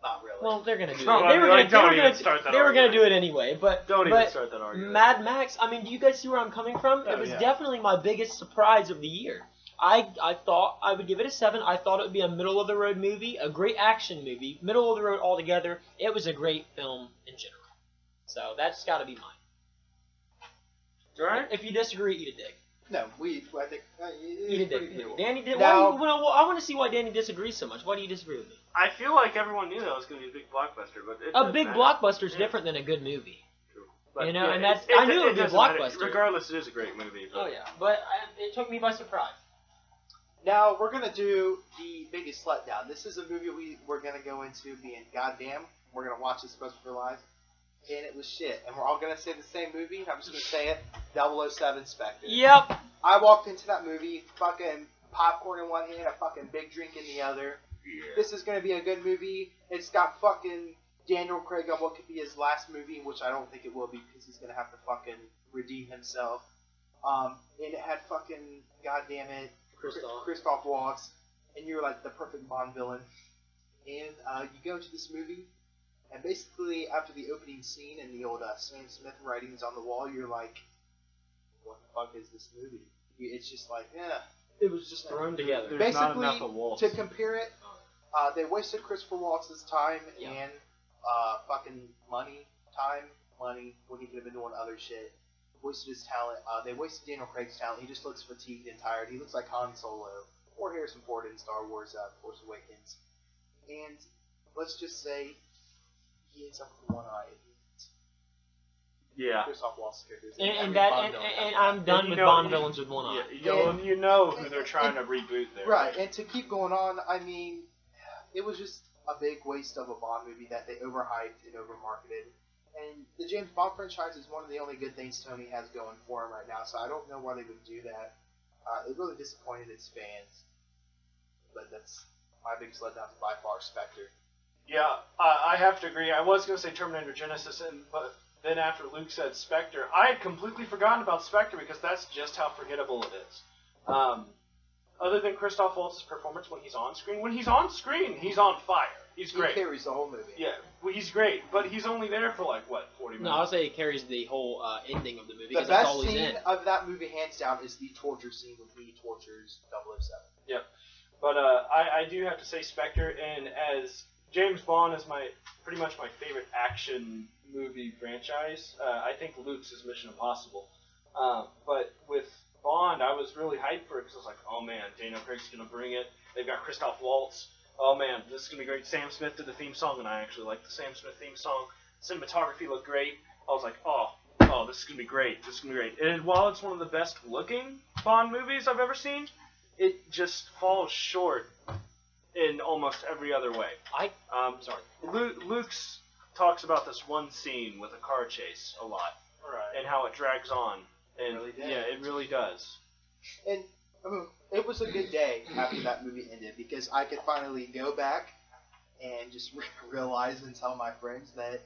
Not really. Well, they're gonna do it. No, They were don't gonna do it anyway. But Don't even start that argument. Mad Max. I mean, do you guys see where I'm coming from? Oh, It was yeah. definitely my biggest surprise of the year. I thought I would give it a 7. I thought it would be a middle of the road movie, a great action movie, middle of the road altogether. It was a great film in general. So that's got to be mine. Right? If you disagree, eat a dick. No, I think. Eat a dick. Danny did. Now- Well, I want to see why Danny disagrees so much. Why do you disagree with me? I feel like everyone knew that was going to be a big blockbuster, but it A doesn't big matter. blockbuster is Yeah. different than a good movie. But, You know, and it- that's- it- I knew it would be a doesn't matter. blockbuster. Regardless, it is a great movie. But Oh yeah, but it took me by surprise. Now we're gonna do the biggest letdown. This is a movie we're gonna go into being goddamn. We're gonna watch this rest of our lives, and it was shit. And we're all gonna say the same movie. I'm just gonna say it: 007 Spectre. Yep. I walked into that movie, fucking popcorn in one hand, a fucking big drink in the other. This is gonna be a good movie. It's got fucking Daniel Craig on what could be his last movie, which I don't think it will be because he's gonna have to fucking redeem himself. And it had fucking goddamn it. Christoph Waltz, and you're like the perfect Bond villain. And you go to this movie, And basically, after the opening scene and the old Sam Smith writings on the wall, you're like, what the fuck is this movie? It's just like, It was just thrown together. There's basically, not enough of Waltz. to compare it, they wasted Christopher Waltz's time and fucking money, when he could have been doing other shit. Wasted his talent. They wasted Daniel Craig's talent. He just looks fatigued and tired. He looks like Han Solo or Harrison Ford in Star Wars Force Awakens. And let's just say he ends up with one eye. Yeah. Christoph Waltz's character. And I'm done with Bond villains with one eye. You know who they're trying to reboot there. Right, and to keep going on, I mean, it was just a big waste of a Bond movie that they overhyped and overmarketed. And the James Bond franchise is one of the only good things Tony has going for him right now, so I don't know why they would do that. It really disappointed its fans. But that's my biggest letdown is by far Spectre. Yeah, I have to agree. I was going to say Terminator Genesis, but then after Luke said Spectre, I had completely forgotten about Spectre because that's just how forgettable it is. Other than Christoph Waltz's performance when he's on screen, he's on fire. He's great. He carries the whole movie. Yeah, well, he's great, but he's only there for 40 minutes? No, I'll say he carries the whole ending of the movie. The Because that's best all he's scene in. of that movie, hands down, is the torture scene when he tortures 007. Yep. But I do have to say Spectre, and as James Bond is pretty much my favorite action movie franchise. I think Luke's is Mission Impossible. But with Bond, I was really hyped for it because I was like, oh man, Daniel Craig's going to bring it. They've got Christoph Waltz. Oh man, this is going to be great. Sam Smith did the theme song, and I actually like the Sam Smith theme song. Cinematography looked great. I was like, oh, this is going to be great. This is going to be great. And while it's one of the best looking Bond movies I've ever seen, it just falls short in almost every other way. Luke's talks about this one scene with a car chase a lot, Right. and how it drags on. And Really does. yeah, it really does. And I mean, it was a good day after that movie ended because I could finally go back and just realize and tell my friends that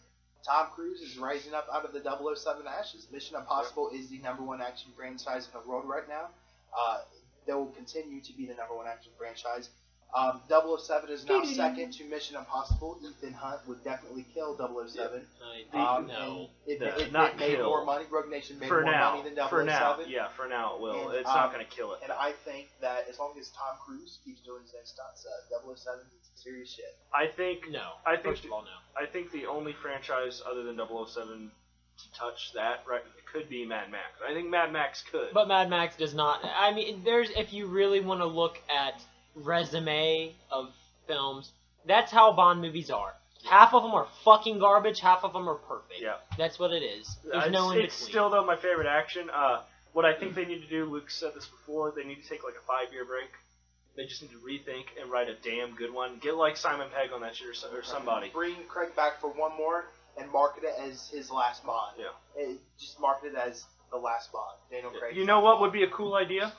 Tom Cruise is rising up out of the 007 ashes. Mission Impossible is the #1 action franchise in the world right now. They will continue to be the #1 action franchise. 007 is now second to Mission Impossible. Ethan Hunt would definitely kill 007. No. It not made kill. more money. Rogue Nation made For more now, money than 007. for now it will. And, It's not going to kill it. And I think that as long as Tom Cruise keeps doing his own stunts, 007 is serious shit. I think First of all, no. I think the only franchise other than 007 to touch that could be Mad Max. I think Mad Max could. But Mad Max does not. I mean, if you really want to look at resume of films, that's how Bond movies are. Half of them are fucking garbage, half of them are perfect. Yeah. That's what it is. There's no in between. It's still, though, my favorite action. What I think they need to do, Luke said this before, they need to take like a 5-year break. They just need to rethink and write a damn good one. Get like Simon Pegg on that shit or somebody. Bring Craig back for one more and market it as his last Bond. Yeah. Just market it as the last Bond. Daniel Craig. You know what would be a cool idea?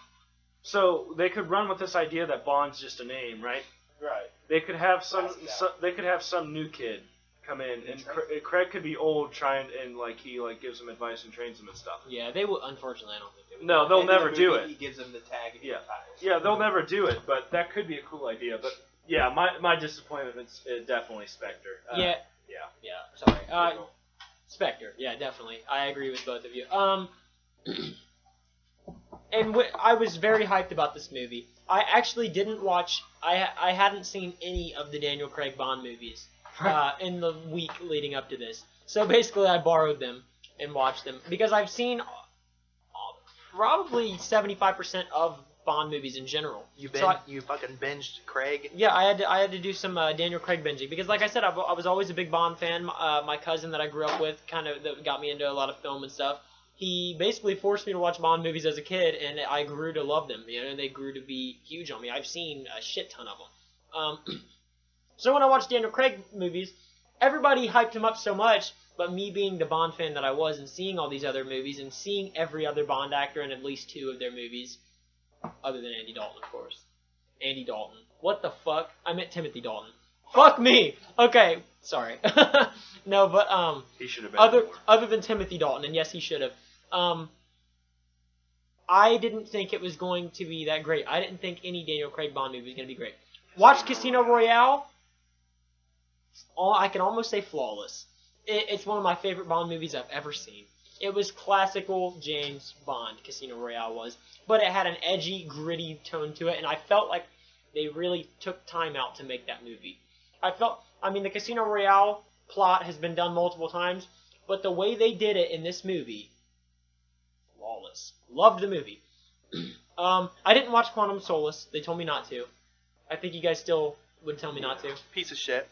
So they could run with this idea that Bond's just a name, right? Right. They could have some new kid come in, and Craig could be old, he gives him advice and trains him and stuff. Yeah, they will. Unfortunately, I don't think they will. No, they'll never do it. He gives him the tag. And Yeah, they'll never do it, but that could be a cool idea. But yeah, my disappointment is definitely Spectre. Yeah. Sorry. Spectre. Yeah, definitely. I agree with both of you. And I was very hyped about this movie. I actually didn't watch. I hadn't seen any of the Daniel Craig Bond movies in the week leading up to this. So basically, I borrowed them and watched them because I've seen probably 75% of Bond movies in general. You fucking binged Craig? Yeah, I had to do some Daniel Craig binging because, like I said, I was always a big Bond fan. My cousin that I grew up with that got me into a lot of film and stuff. He basically forced me to watch Bond movies as a kid, and I grew to love them. You know, they grew to be huge on me. I've seen a shit ton of them. So when I watched Daniel Craig movies, everybody hyped him up so much, but me being the Bond fan that I was and seeing all these other movies and seeing every other Bond actor in at least 2 of their movies, other than Andy Dalton, of course. Andy Dalton. What the fuck? I meant Timothy Dalton. Fuck me! Okay, sorry. No, but, he should have been other than Timothy Dalton, and yes, he should have. I didn't think it was going to be that great. I didn't think any Daniel Craig Bond movie was going to be great. Watched Casino Royale. I can almost say flawless. It's one of my favorite Bond movies I've ever seen. It was classical James Bond, Casino Royale was, but it had an edgy, gritty tone to it, and I felt like they really took time out to make that movie. The Casino Royale plot has been done multiple times, but the way they did it in this movie, flawless. Loved the movie. I didn't watch Quantum of Solace. They told me not to. I think you guys still would tell me not to. Piece of shit.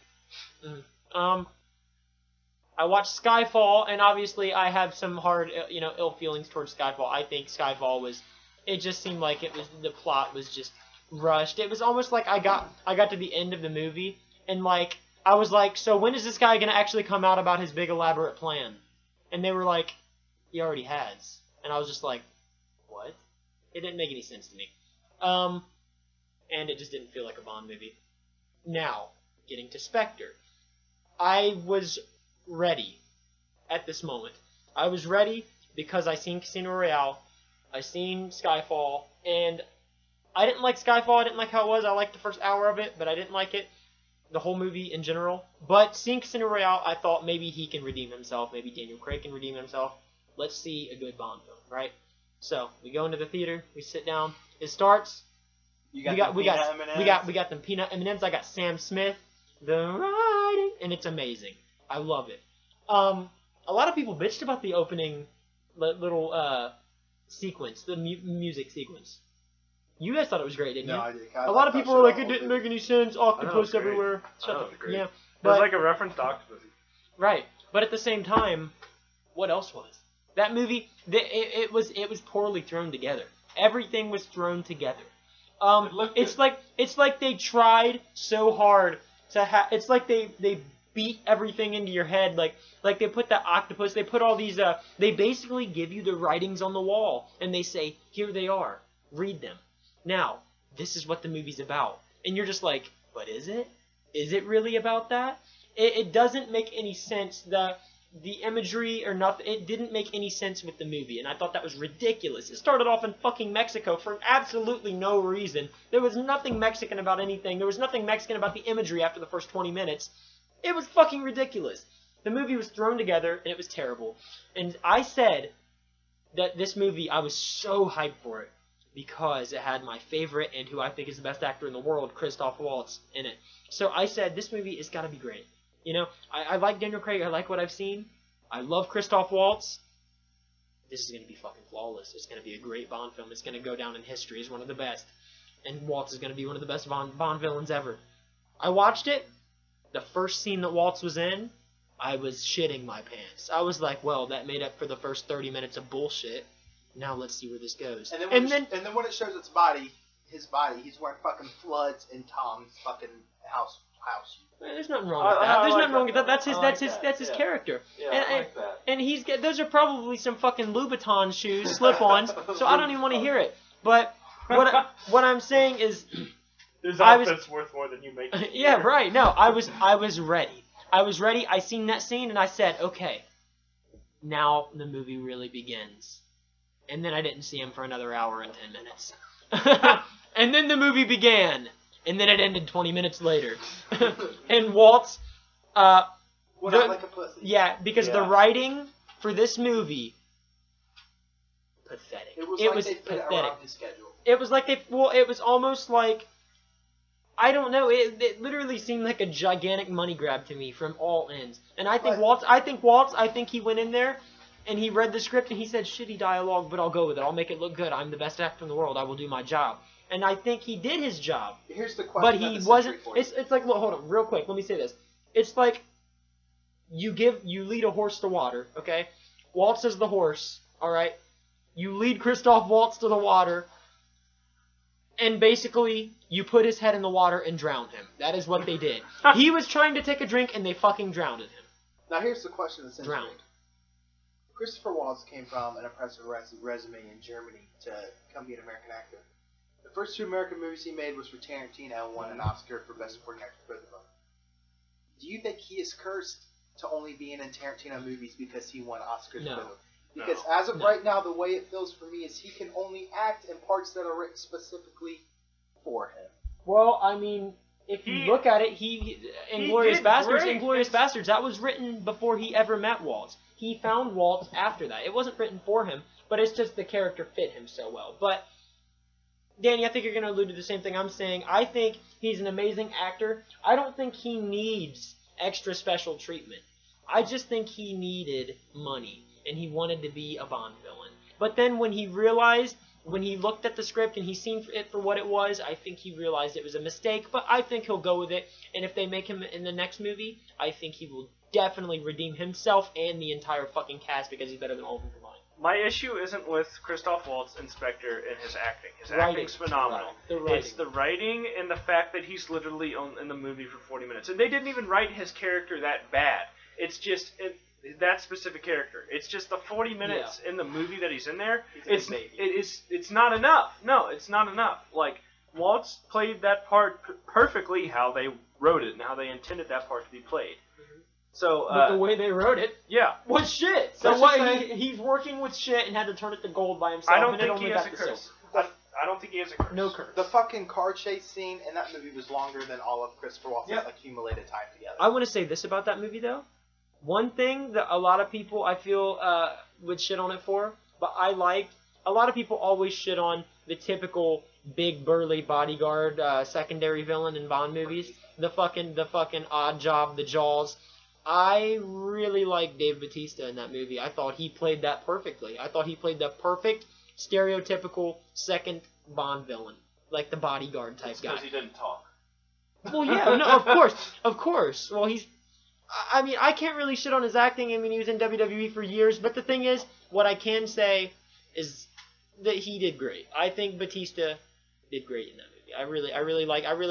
I watched Skyfall, and obviously I have some hard, ill feelings towards Skyfall. I think Skyfall it just seemed like the plot was just rushed. It was almost like I got to the end of the movie, and I was like, so when is this guy gonna actually come out about his big elaborate plan? And they were like, he already has. And I was just like, what? It didn't make any sense to me. And it just didn't feel like a Bond movie. Now, getting to Spectre. I was ready at this moment. I was ready because I seen Casino Royale, I seen Skyfall, and I didn't like Skyfall. I didn't like how it was. I liked the first hour of it, but I didn't like it, the whole movie in general. But seeing Casino Royale, I thought maybe he can redeem himself. Maybe Daniel Craig can redeem himself. Let's see a good Bond film, right? So we go into the theater. We sit down. It starts. We got them peanut M&Ms. I got Sam Smith. The writing, and it's amazing. I love it. A lot of people bitched about the opening little sequence, the music sequence. You guys thought it was great, didn't you? No, I didn't. A lot of people were like, it didn't make any sense. Octopus everywhere. Yeah, but There's like a reference to Octopus. right. But at the same time, what else was that movie? It was poorly thrown together. Everything was thrown together. It's like they tried so hard to it's like they beat everything into your head, like they put that octopus, they put all these they basically give you the writings on the wall and they say, here they are, read them. Now, this is what the movie's about. And you're just like, but is it? Is it really about that? It doesn't make any sense. The imagery or nothing, it didn't make any sense with the movie, and I thought that was ridiculous. It started off in fucking Mexico for absolutely no reason. There was nothing Mexican about anything. There was nothing Mexican about the imagery after the first 20 minutes. It was fucking ridiculous. The movie was thrown together, and it was terrible. And I said that this movie, I was so hyped for it because it had my favorite and who I think is the best actor in the world, Christoph Waltz, in it. So I said, this movie has got to be great. I like Daniel Craig. I like what I've seen. I love Christoph Waltz. This is going to be fucking flawless. It's going to be a great Bond film. It's going to go down in history as one of the best. And Waltz is going to be one of the best Bond villains ever. I watched it. The first scene that Waltz was in, I was shitting my pants. I was like, well, that made up for the first 30 minutes of bullshit. Now let's see where this goes. And then when it shows his body, he's wearing fucking floods in Tom's fucking house. There's nothing wrong with that. There's nothing wrong with that. That's his character. Yeah, I like that. And those are probably some fucking Louboutin shoes, slip-ons. So I don't even want to hear it. But what I'm saying is, his outfit's worth more than you make. Yeah, right. No, I was ready. I was ready. I seen that scene and I said, okay, now the movie really begins. And then I didn't see him for another hour and 10 minutes. And then the movie began. And then it ended 20 minutes later. And Waltz, like a pussy. Yeah, because the writing for this movie, pathetic. It was pathetic. Put it around his schedule. It was like it was almost like, I don't know, it literally seemed like a gigantic money grab to me from all ends. And I think Waltz, he went in there and he read the script and he said, shitty dialogue, but I'll go with it. I'll make it look good. I'm the best actor in the world. I will do my job. And I think he did his job. Here's the question. But he wasn't. It's like, look, hold on, real quick. Let me say this. It's like you lead a horse to water. Okay, Waltz is the horse. All right, you lead Christoph Waltz to the water, and basically you put his head in the water and drown him. That is what they did. He was trying to take a drink, and they fucking drowned him. Now here's the question that's drowned. Christopher Waltz came from an impressive resume in Germany to become an American actor. The first two American movies he made was for Tarantino and won an Oscar for Best Supporting Actor for both of them. Do you think he is cursed to only being in Tarantino movies because he won Oscars for them? Because as of right now, the way it feels for me is he can only act in parts that are written specifically for him. Well, I mean, if you look at it, Inglourious Basterds, great. Inglourious Basterds, that was written before he ever met Waltz. He found Waltz after that. It wasn't written for him, but it's just the character fit him so well. But, Danny, I think you're going to allude to the same thing I'm saying. I think he's an amazing actor. I don't think he needs extra special treatment. I just think he needed money, and he wanted to be a Bond villain. But then when he realized, when he looked at the script and he seen it for what it was, I think he realized it was a mistake, but I think he'll go with it. And if they make him in the next movie, I think he will definitely redeem himself and the entire fucking cast because he's better than all of them combined. My issue isn't with Christoph Waltz, Inspector, and his acting. His Writing. acting's phenomenal. It's the writing and the fact that he's literally in the movie for 40 minutes. And they didn't even write his character that bad. It's just that specific character. It's just the 40 minutes in the movie that he's in there. It's not enough. No, it's not enough. Like, Waltz played that part perfectly how they wrote it and how they intended that part to be played. So, but the way they wrote it was shit. So he's working with shit and had to turn it to gold by himself. I don't think he has a curse. I don't think he has a curse. No curse. The fucking car chase scene in that movie was longer than all of Christopher Waltz's accumulated time together. I want to say this about that movie, though. One thing that a lot of people, I feel, would shit on it for, but I liked, a lot of people always shit on the typical big burly bodyguard secondary villain in Bond movies. The fucking Odd Job, the Jaws. I really liked Dave Bautista in that movie. I thought he played that perfectly. I thought he played the perfect, stereotypical second Bond villain. Like the bodyguard type guy. Because he didn't talk. Well, yeah, no, of course. Well, I mean, I can't really shit on his acting. I mean, he was in WWE for years. But the thing is, what I can say is that he did great. I think Batista did great in that movie. I really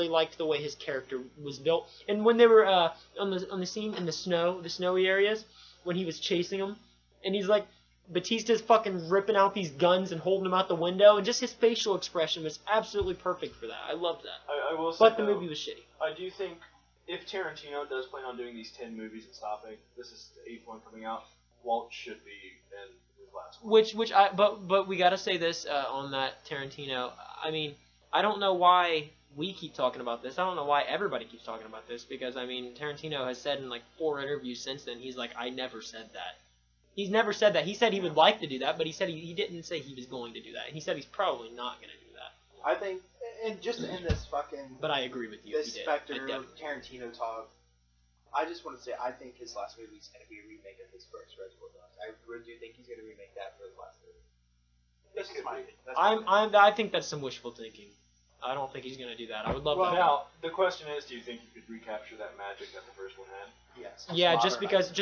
liked the way his character was built. And when they were on the scene in the snowy areas, when he was chasing them, and he's like, Batista's fucking ripping out these guns and holding them out the window, and just his facial expression was absolutely perfect for that. I loved that. I will say, but the movie was shitty. I do think if Tarantino does plan on doing these 10 movies and stopping, this is the 8th one coming out, Walt should be in his last one. But we gotta say this on that Tarantino. I mean, I don't know why we keep talking about this. I don't know why everybody keeps talking about this, because, I mean, Tarantino has said in like 4 interviews since then, he's like, I never said that. He's never said that. He said he would like to do that, but he said he didn't say he was going to do that. He said he's probably not going to do that. I think, and just in this fucking... But I agree with you. This Spectre Tarantino talk, I just want to say I think his last movie is going to be a remake of his first Reservoir Dogs. I really do think he's going to remake that for his last movie. This is my opinion. I think that's some wishful thinking. I don't think he's going to do that. I would love that. Now, the question is, do you think you could recapture that magic that the first one had? Yes. Yeah, just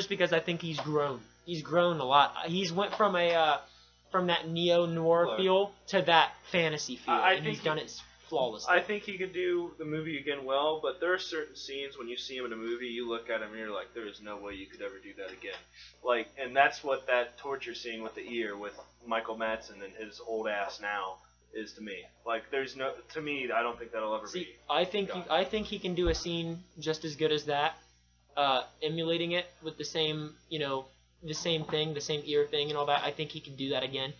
because I think he's grown. He's grown a lot. He's went from that neo-noir feel to that fantasy feel, and he's done it flawlessly. I think he could do the movie again well, but there are certain scenes when you see him in a movie, you look at him and you're like, there is no way you could ever do that again. Like, and that's what that torture scene with the ear with Michael Madsen and his old ass now is to me. Like, there's no, to me, I don't think that'll ever be. I think he can do a scene just as good as that, emulating it with the same, the same thing, the same ear thing and all that. I think he can do that again.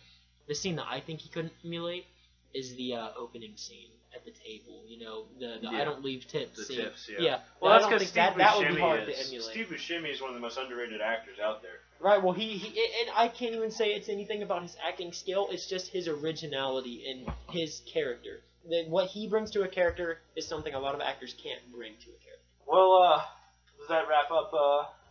The scene that I think he couldn't emulate is the opening scene at the table. I don't leave tips. The scene. tips, yeah. Yeah. Well, that's because that would be hard to emulate. Steve Buscemi is one of the most underrated actors out there. Right. Well, and I can't even say it's anything about his acting skill. It's just his originality in his character. What he brings to a character is something a lot of actors can't bring to a character. Well, does that wrap up?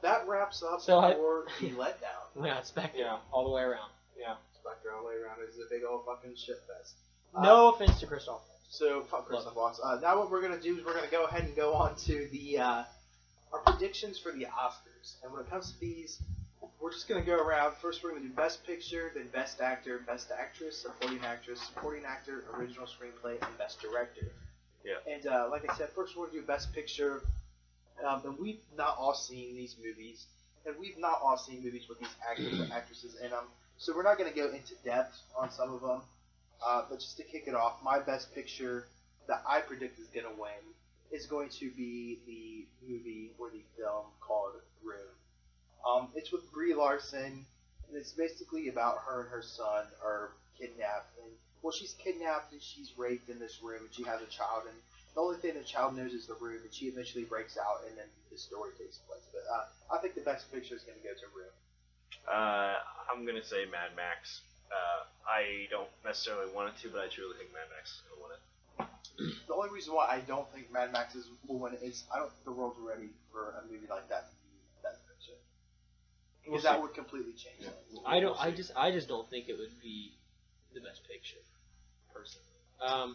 That wraps up for the letdown. Yeah, Spectre. All the way around. Yeah. Spectre all the way around is a big old fucking shit fest. No offense to Christoph. So, fuck Christoph Waltz. Now what we're going to do is we're going to go ahead and go on to the our predictions for the Oscars. And when it comes to these, we're just going to go around. First we're going to do Best Picture, then Best Actor, Best Actress, Supporting Actor, Original Screenplay, and Best Director. Yeah. And like I said, first we're going to do Best Picture. And we've not all seen these movies. And we've not all seen movies with these actors or actresses in them. So we're not going to go into depth on some of them. But just to kick it off, my Best Picture that I predict is going to win is going to be the movie or the film called Room. It's with Brie Larson, and it's basically about her and her son are kidnapped and well, she's kidnapped and she's raped in this room, and she has a child, and the only thing the child knows is the room, and she eventually breaks out, and then the story takes place. But I think the best picture is going to go to Room. I'm gonna say Mad Max. I don't necessarily want it to, but I truly think Mad Max is gonna win it. The only reason why I don't think Mad Max will win is I don't think the world's ready for a movie like that to be best picture. Because that would completely change things. I just don't think it would be the best picture, personally.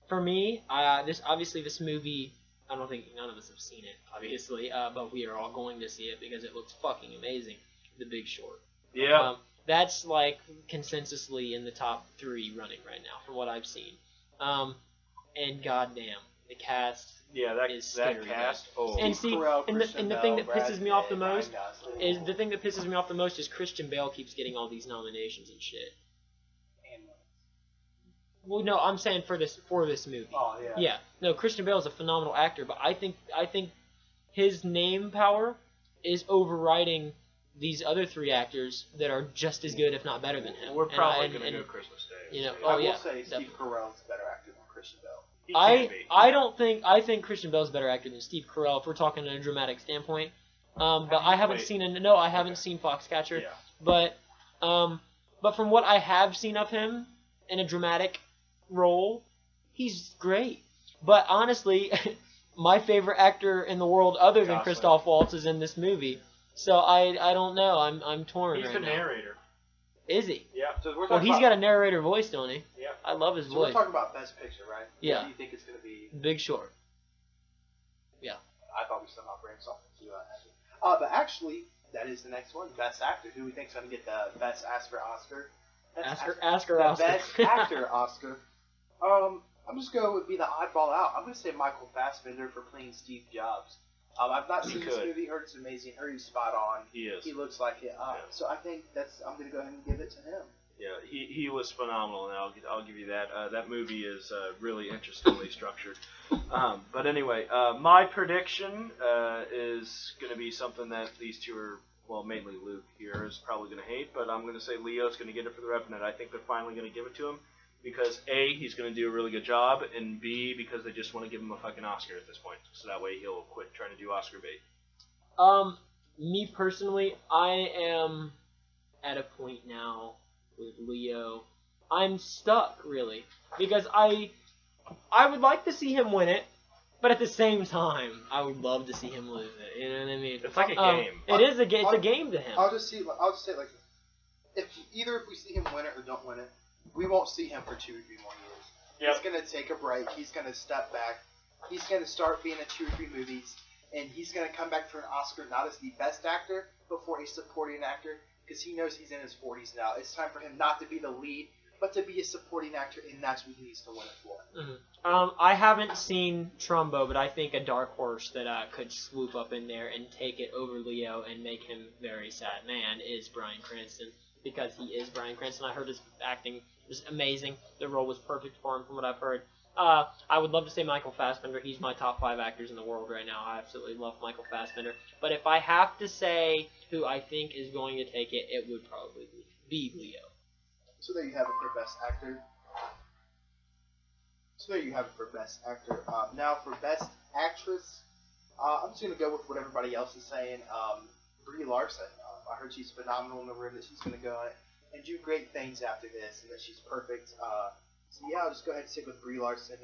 For me, this movie, I don't think none of us have seen it, obviously, but we are all going to see it because it looks fucking amazing. The Big Short. Yeah. That's like consensusly in the top 3 running right now from what I've seen. And goddamn, the cast is scary. That cast. Oh. And see, and the thing that pisses me off the most is Christian Bale keeps getting all these nominations and shit. Well, no, I'm saying for this movie. Oh yeah. Yeah. No, Christian Bale is a phenomenal actor, but I think his name power is overriding these other 3 actors that are just as good, if not better than him. We're probably going to go Christmas Day. You know, I will say Steve Carell's a better actor than Christian Bale. I think Christian Bale's a better actor than Steve Carell if we're talking in a dramatic standpoint. But I haven't seen Foxcatcher. Yeah. But from what I have seen of him in a dramatic role, he's great. But honestly, my favorite actor in the world other than Christoph Waltz is in this movie. So I don't know. I'm torn right now. He's the narrator. Is he? Yeah. So we're Well, he's got a narrator voice, don't he? Yeah. I love his So voice. we're talking about Best Picture, right? Yeah. What do you think it's going to be? Big Short. I thought we somehow brainstormed to but actually, that is the next one. Best Actor. Who we think is going to get the Best Oscar? Ask her the Oscar. Best Actor Oscar. I'm just going to be the oddball out. I'm going to say Michael Fassbender for playing Steve Jobs. I've not seen this movie. Heard it's amazing. Heard he's spot on. He is. He looks like it. So I think I'm going to go ahead and give it to him. Yeah, he was phenomenal, and I'll give you that. That movie is really interestingly structured. But anyway, my prediction is going to be something that these two are, well, mainly Luke here is probably going to hate, but I'm going to say Leo's going to get it for The Revenant. I think they're finally going to give it to him because A, he's going to do a really good job, and B, because they just want to give him a fucking Oscar at this point, so that way he'll quit trying to do Oscar bait. Me personally, I am at a point now with Leo. I'm stuck, really, because I would like to see him win it, but at the same time, I would love to see him lose it. You know what I mean? It's like a game. It's a game to him. I'll just say it like this. If we see him win it or don't win it, we won't see him for 2 or 3 more years. Yep. He's going to take a break. He's going to step back. He's going to start being in 2 or 3 movies, and he's going to come back for an Oscar not as the best actor, but for a supporting actor, because he knows he's in his 40s now. It's time for him not to be the lead, but to be a supporting actor, and that's what he needs to win it for. Mm-hmm. I haven't seen Trumbo, but I think a dark horse that could swoop up in there and take it over Leo and make him very sad man is Bryan Cranston, because he is Bryan Cranston. I heard his acting was amazing. The role was perfect for him from what I've heard. I would love to say Michael Fassbender. He's my top 5 actors in the world right now. I absolutely love Michael Fassbender. But if I have to say who I think is going to take it, it would probably be Leo. So there you have it for Best Actor. Now for Best Actress, I'm just going to go with what everybody else is saying. Brie Larson. I heard she's phenomenal in the room, that she's going to go and do great things after this, and that she's perfect. So yeah, I'll just go ahead and stick with Brie Larson.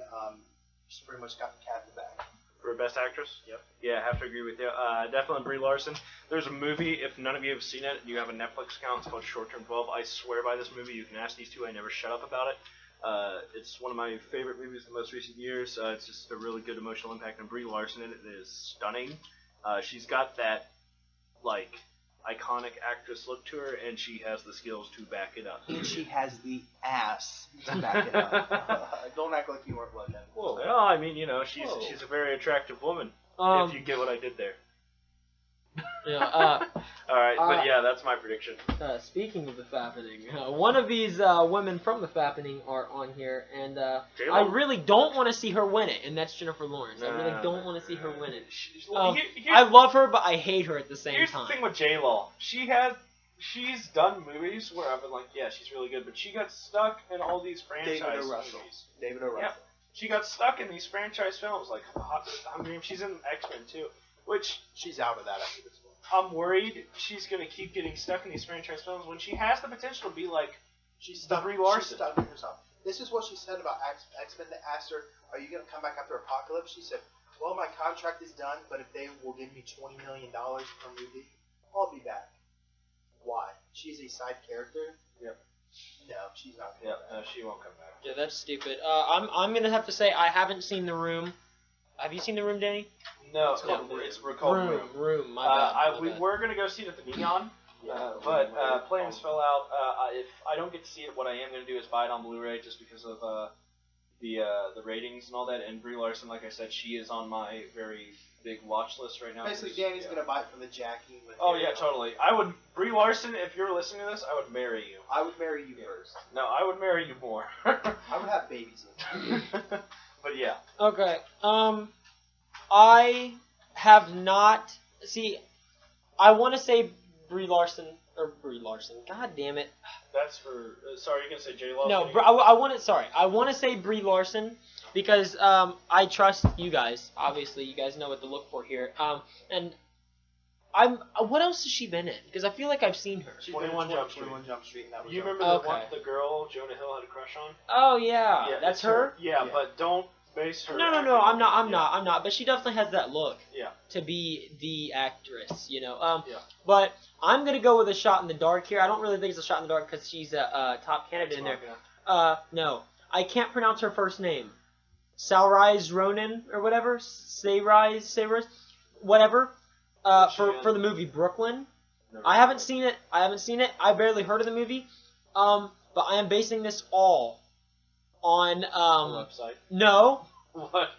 She's pretty much got the cat in the bag. For Best Actress? Yep. Yeah, I have to agree with you. Definitely Brie Larson. There's a movie, if none of you have seen it, you have a Netflix account, it's called Short Term 12. I swear by this movie. You can ask these two. I never shut up about it. It's one of my favorite movies in the most recent years. It's just a really good emotional impact, and Brie Larson in it is stunning. She's got that, like, iconic actress look to her, and she has the skills to back it up. And she has the ass to back it up. Don't act like you weren't looking. Well, I mean, you know, she's a very attractive woman. If you get what I did there. Yeah. All right, but yeah, that's my prediction. Speaking of the Fappening, one of these women from the Fappening are on here, and I really don't want to see her win it, and that's Jennifer Lawrence. I really don't want to see her win it. I love her, but I hate her at the same Here's time. the thing with J-Law. She had she's done movies where I've been like, yeah, she's really good, but she got stuck in all these franchise David O. Russell. movies. David O. Russell. Yeah. She got stuck in these franchise films, like Hunger Games. She's in X-Men too, which She's out of that after this one. I'm worried she's gonna keep getting stuck in these franchise films when she has the potential to be like She's stuck. Brie Larson. She's stuck in herself. This is what she said about X-Men. They asked her, "Are you going to come back after Apocalypse?" She said, "Well, my contract is done, but if they will give me $20 million per movie, I'll be back." Why? She's a side character. Yep. No, she's not. Yep, no, she won't come back. Yeah, that's stupid. I'm gonna have to say I haven't seen The Room. Have you seen The Room, Danny? No, It's called it's called Room. Room. My bad. We were gonna go see it at the Neon, but plans fell out. If I don't get to see it, what I am gonna do is buy it on Blu-ray just because of the ratings and all that. And Brie Larson, like I said, she is on my very big watch list right now. Basically, Danny's going to buy it for the Jackie. With Oh yeah, totally. I would Brie Larson. If you're listening to this, I would marry you. I would marry you first. No, I would marry you more. I would have babies with you. But yeah. Okay. I have not. See, I want to say Brie Larson. God damn it. That's for. Sorry, you're gonna say J Lo? No, I want to. Sorry, I want to say Brie Larson because I trust you guys. Obviously, you guys know what to look for here. And I'm. What else has she been in? Because I feel like I've seen her. She's 21 Jump Street. 21 Jump Street. And that was You her. remember Okay. the girl Jonah Hill had a crush on? Oh yeah, that's it's her. Yeah, Yeah. but don't base her. No, acting I'm on- not. But she definitely has that look. Yeah. To be the actress, you know. Yeah. But I'm gonna go with a shot in the dark here. I don't really think it's a shot in the dark because she's a top candidate in there. No, I can't pronounce her first name. Saoirse Ronan or whatever. Saoirse, whatever. For the movie Brooklyn. I haven't seen it. I barely heard of the movie. But I am basing this all on website. No. What?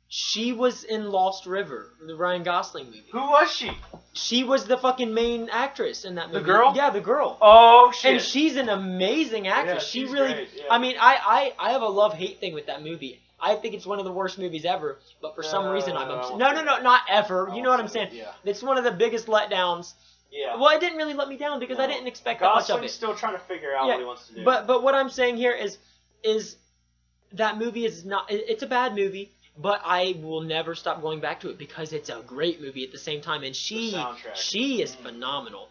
She was in Lost River, the Ryan Gosling movie. Who was she? She was the fucking main actress in that movie. The girl? Yeah, the girl. Oh shit. And she's an amazing actress. Yeah, she she's really. great, yeah. I mean, I have a love-hate thing with that movie. I think it's one of the worst movies ever, but for some reason I'm upset. No, not ever. You know what I'm saying? Yeah. It's one of the biggest letdowns. Yeah. Well, it didn't really let me down because I didn't expect that much of Gosling's it. still trying to figure out Yeah, what he wants to do. But what I'm saying here is that movie is not. It's a bad movie. But I will never stop going back to it because it's a great movie at the same time, and she is phenomenal.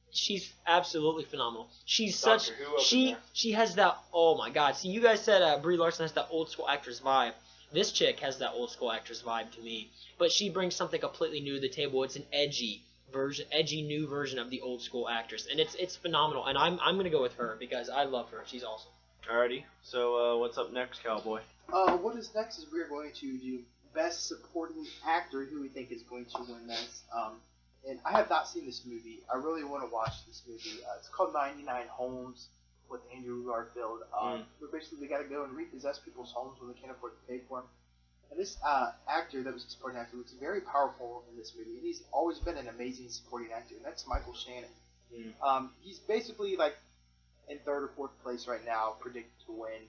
She's absolutely phenomenal. She's Doctor such Who up in there. she has that. Oh my God! See, you guys said Brie Larson has that old school actress vibe. This chick has that old school actress vibe to me, but she brings something completely new to the table. It's an edgy new version of the old school actress, and it's phenomenal. And I'm gonna go with her because I love her. She's awesome. Alrighty. So what's up next, Cowboy? What is next is we're going to do Best Supporting Actor, who we think is going to win this. And I have not seen this movie. I really want to watch this movie. It's called 99 Homes with Andrew Garfield. Where basically they got to go and repossess people's homes when they can't afford to pay for them. And this actor that was a supporting actor looks very powerful in this movie. And he's always been an amazing supporting actor, and that's Michael Shannon. He's basically like in third or fourth place right now, predicted to win.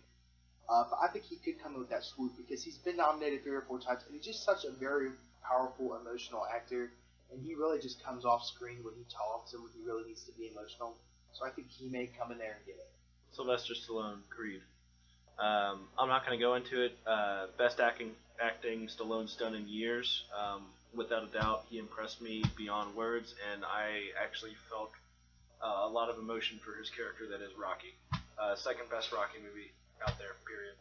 But I think he could come in with that swoop because he's been nominated 3 or 4 times, and he's just such a very powerful, emotional actor. And he really just comes off screen when he talks and when he really needs to be emotional. So I think he may come in there and get it. Sylvester Stallone, Creed. I'm not going to go into it. Best acting Stallone's done in years. Without a doubt, he impressed me beyond words, and I actually felt a lot of emotion for his character that is Rocky. Second best Rocky movie out there, period.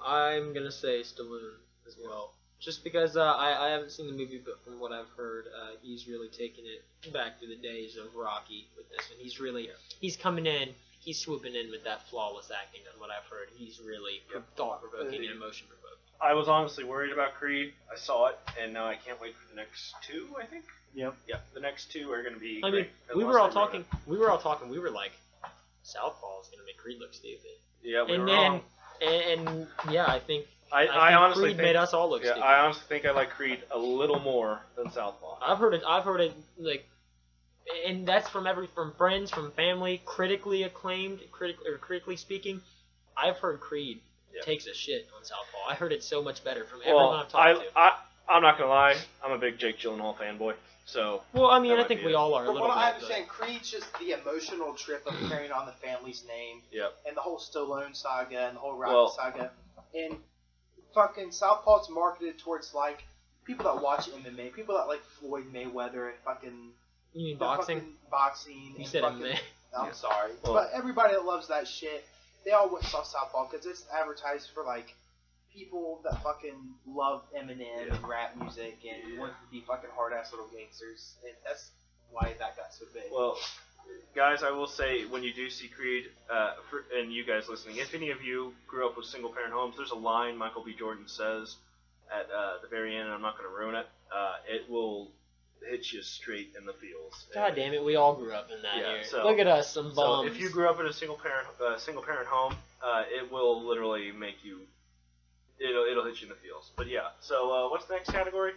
I'm gonna say Stallone as well, just because I haven't seen the movie, but from what I've heard, he's really taken it back to the days of Rocky with this one. He's coming in, he's swooping in with that flawless acting. Is what I've heard. He's really thought-provoking and emotion-provoking. I was honestly worried about Creed. I saw it, and now I can't wait for the next 2, I think. Yep. Yeah, the next 2 are going to be I mean, great. we were all talking. We were like, Southpaw is gonna make Creed look stupid. Yeah, we And were then, wrong. and yeah, I think I think honestly Creed think, made us all look yeah, stupid. I honestly think I like Creed a little more than Southpaw. I've heard it like, and that's from friends, from family, critically acclaimed, critically speaking. I've heard Creed takes a shit on Southpaw. I heard it so much better from everyone I've talked to. I'm not gonna lie, I'm a big Jake Gyllenhaal fanboy. So. Well, I mean, That I might think be we it. all are a From little what bit. I but- understand, Creed's just the emotional trip of carrying on the family's name. Yep. And the whole Stallone saga and the whole Well- Rocky saga. And fucking Southpaw's marketed towards, like, people that watch MMA, people that like Floyd Mayweather and fucking... You mean the boxing? fucking boxing. You and said fucking, MMA. I'm Yeah. sorry. Well- But everybody that loves that shit, they all went and saw Southpaw because it's advertised for, like, people that fucking love Eminem and rap music and want to be fucking hard-ass little gangsters. And that's why that got so big. Well, guys, I will say when you do see Creed, and you guys listening, if any of you grew up with single-parent homes, there's a line Michael B. Jordan says at the very end, and I'm not going to ruin it. It will hit you straight in the feels. God damn it, we all grew up in that Yeah, here. so- Look at us, some So bums. if you grew up in a single-parent home, it will literally make you. It'll hit you in the feels. But yeah. So what's the next category?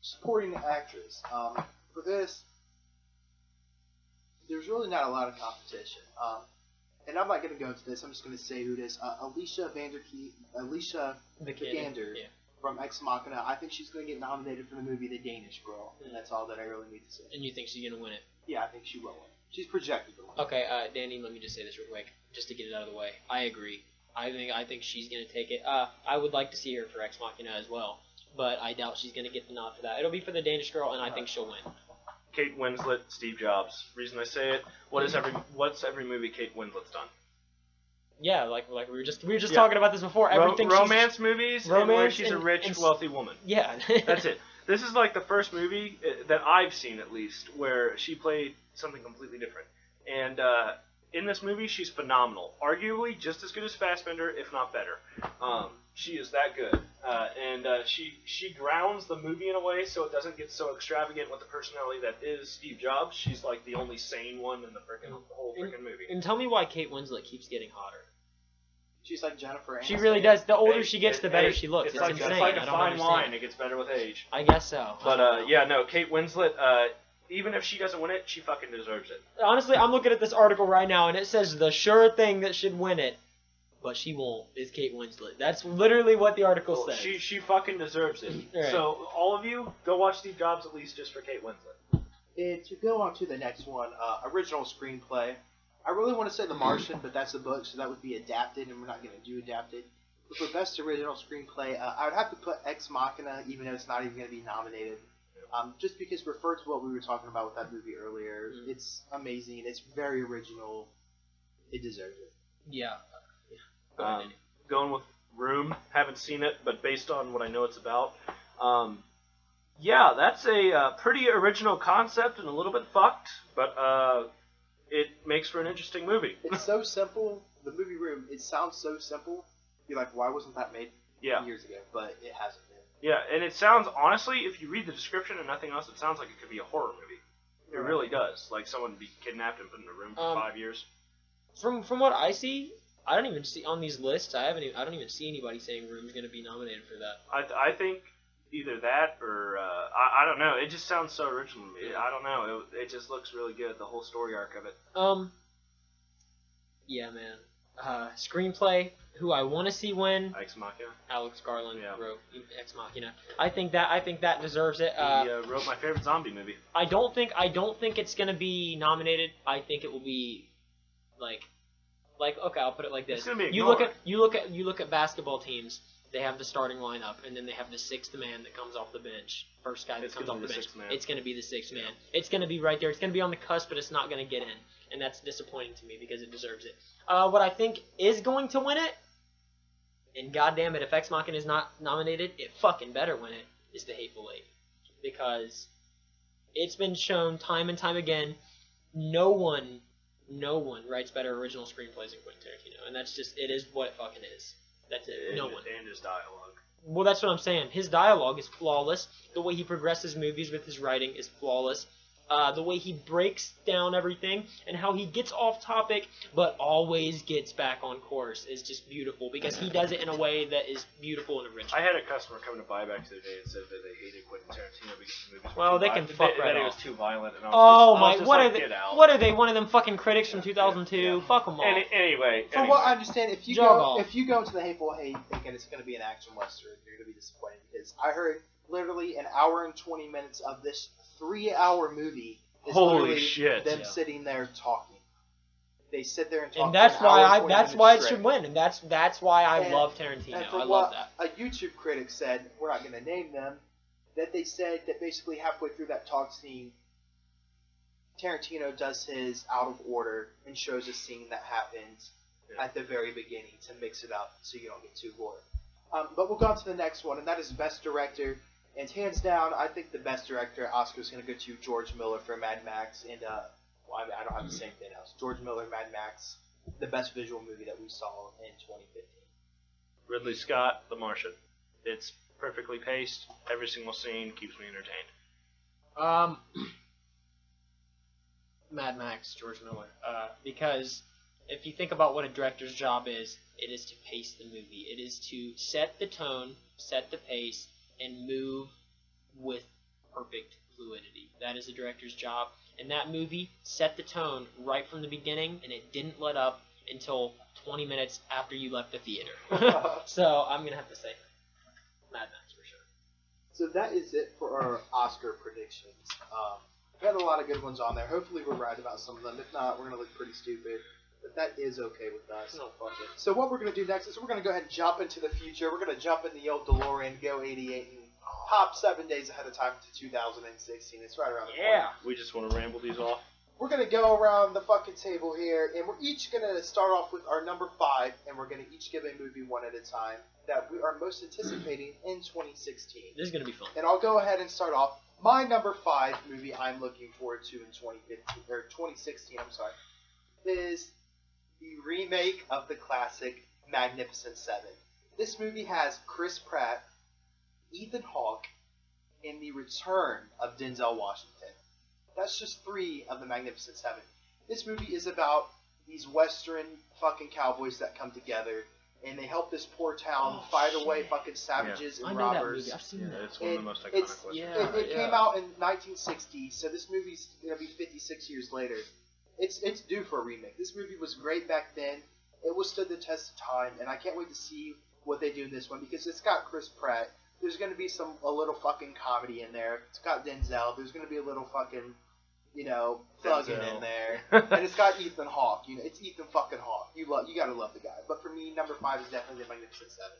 Supporting actress. For this, there's really not a lot of competition. And I'm not going to go into this. I'm just going to say who it is. Alicia Vikander Yeah. from Ex Machina. I think she's going to get nominated for the movie The Danish Girl. And that's all that I really need to say. And you think she's gonna win it? Yeah, I think she will win. She's projected to win. Okay, Danny, let me just say this real quick, just to get it out of the way. I agree. I think she's gonna take it. I would like to see her for Ex Machina as well, but I doubt she's gonna get the nod for that. It'll be for the Danish Girl, and I think she'll win. Kate Winslet, Steve Jobs. Reason I say it. What's every movie Kate Winslet's done? Yeah, like we were just Yeah. talking about this before. Everything she's- romance movies and where romance she's a and- rich, and- wealthy woman. Yeah. That's it. This is like the first movie that I've seen, at least, where she played something completely different. And in this movie, she's phenomenal. Arguably just as good as Fassbender, if not better. She is that good. And she grounds the movie in a way so it doesn't get so extravagant with the personality that is Steve Jobs. She's like the only sane one in the whole freaking movie. And tell me why Kate Winslet keeps getting hotter. She's like Jennifer Aniston. She really does. The older Hey, she gets, the better she looks. It's It's like, insane. It's like I a don't fine understand. wine. It gets better with age. I guess so. But yeah, no, Kate Winslet, even if she doesn't win it, she fucking deserves it. Honestly, I'm looking at this article right now, and it says the sure thing that should win it, but she won't, is Kate Winslet. That's literally what the article Well, says. she fucking deserves it. Right. So all of you, go watch Steve Jobs at least just for Kate Winslet. To go on to the next one, original screenplay. I really want to say The Martian, but that's a book, so that would be adapted, and we're not going to do adapted. But for best original screenplay, I would have to put Ex Machina, even though it's not even going to be nominated. Just because refer to what we were talking about with that movie earlier. Mm. It's amazing. It's very original. It deserves it. Yeah. Go ahead, Danny. Going with Room, haven't seen it, but based on what I know it's about, yeah, that's a pretty original concept and a little bit fucked, but it makes for an interesting movie. It's so simple. The movie Room, it sounds so simple. You're like, why wasn't that made Yeah. years ago? But it hasn't been. Yeah, and it sounds, honestly, if you read the description and nothing else, it sounds like it could be a horror movie. It Right. really does. Like someone be kidnapped and put in a room for 5 years. From what I see, I don't even see on these lists. I don't even see anybody saying Room's going to be nominated for that. I think either that or I don't know. It just sounds so original to me. I don't know. It just looks really good. The whole story arc of it. Yeah, man. Screenplay, who I want to see win, Ex Machina. Alex Garland Yeah. wrote Ex Machina. I think that deserves it. He wrote my favorite zombie movie. I don't think it's gonna be nominated. I think it will be like okay, I'll put it like this. It's gonna be you look ignored. at basketball teams. They have the starting lineup, and then they have the sixth man that comes off the bench. First guy that It's comes gonna off be the the bench. sixth man. It's gonna be the sixth man. It's gonna be right there. It's gonna be on the cusp, but it's not gonna get in, and that's disappointing to me because it deserves it. What I think is going to win it, and goddamn it, if Ex Machina is not nominated, it fucking better win it, is The Hateful Eight, because it's been shown time and time again, no one writes better original screenplays than Quentin Tarantino, and that's just, it is what it fucking is. That's it. No one. And his dialogue. Well, that's what I'm saying. His dialogue is flawless. The way he progresses movies with his writing is flawless. the way he breaks down everything, and how he gets off topic but always gets back on course is just beautiful, because he does it in a way that is beautiful and original. I had a customer come to Buyback the other day and said that they hated Quentin Tarantino because the movies Well, were too they can fuck right that it off. was too violent. And I Oh was my! just What like, are they? get out. What are they? One of them fucking critics from 2002? Yeah. Fuck them all. Anyway, From what I understand, if you Jog go off. if you go into the Hateful Eight thinking it's going to be an action western, you're going to be disappointed, because I heard literally an hour and 20 minutes of this 3-hour movie is Holy literally shit. them Yeah. sitting there talking. They sit there and talk. And that's for an hour why and 20 that's why it minutes should straight. win, and that's why I And- love Tarantino. And from I what love that. a YouTube critic said, we're not going to name them, that they said that basically halfway through that talk scene, Tarantino does his out of order and shows a scene that happens at the very beginning to mix it up so you don't get too bored. But we'll go on to the next one, and that is Best Director. And hands down, I think the Best Director Oscar is going to go to George Miller for Mad Max. And, well, I don't have the same thing else. George Miller, Mad Max, the best visual movie that we saw in 2015. Ridley Scott, The Martian. It's perfectly paced. Every single scene keeps me entertained. Mad Max, George Miller. Because if you think about what a director's job is, it is to pace the movie. It is to set the tone, set the pace, and move with perfect fluidity. That is a director's job. And that movie set the tone right from the beginning, and it didn't let up until 20 minutes after you left the theater. So I'm going to have to say Mad Max for sure. So that is it for our Oscar predictions. We had a lot of good ones on there. Hopefully we're right about some of them. If not, we're going to look pretty stupid. But that is okay with us. No, fuck it. So what we're going to do next is we're going to go ahead and jump into the future. We're going to jump in the old DeLorean, go 88, and hop 7 days ahead of time to 2016. It's right around the corner. We just want to ramble these off. We're going to go around the fucking table here, and we're each going to start off with our number 5, and we're going to each give a movie one at a time that we are most anticipating in 2016. This is going to be fun. And I'll go ahead and start off. My number 5 movie I'm looking forward to in 2016, is the remake of the classic Magnificent Seven. This movie has Chris Pratt, Ethan Hawke, and the return of Denzel Washington. That's just 3 of the Magnificent Seven. This movie is about these Western fucking cowboys that come together, and they help this poor town fight away fucking savages I and know that robbers. movie. I've seen that. It's one of the most iconic It's- Western yeah. movies. It came out in 1960, so this movie's gonna be 56 years later. It's due for a remake. This movie was great back then. It withstood the test of time, and I can't wait to see what they do in this one, because it's got Chris Pratt. There's gonna be a little fucking comedy in there. It's got Denzel. There's gonna be a little fucking, thugging Denzel. in there, and it's got Ethan Hawke. It's Ethan fucking Hawke. You gotta love the guy. But for me, number 5 is definitely the Magnificent Seven.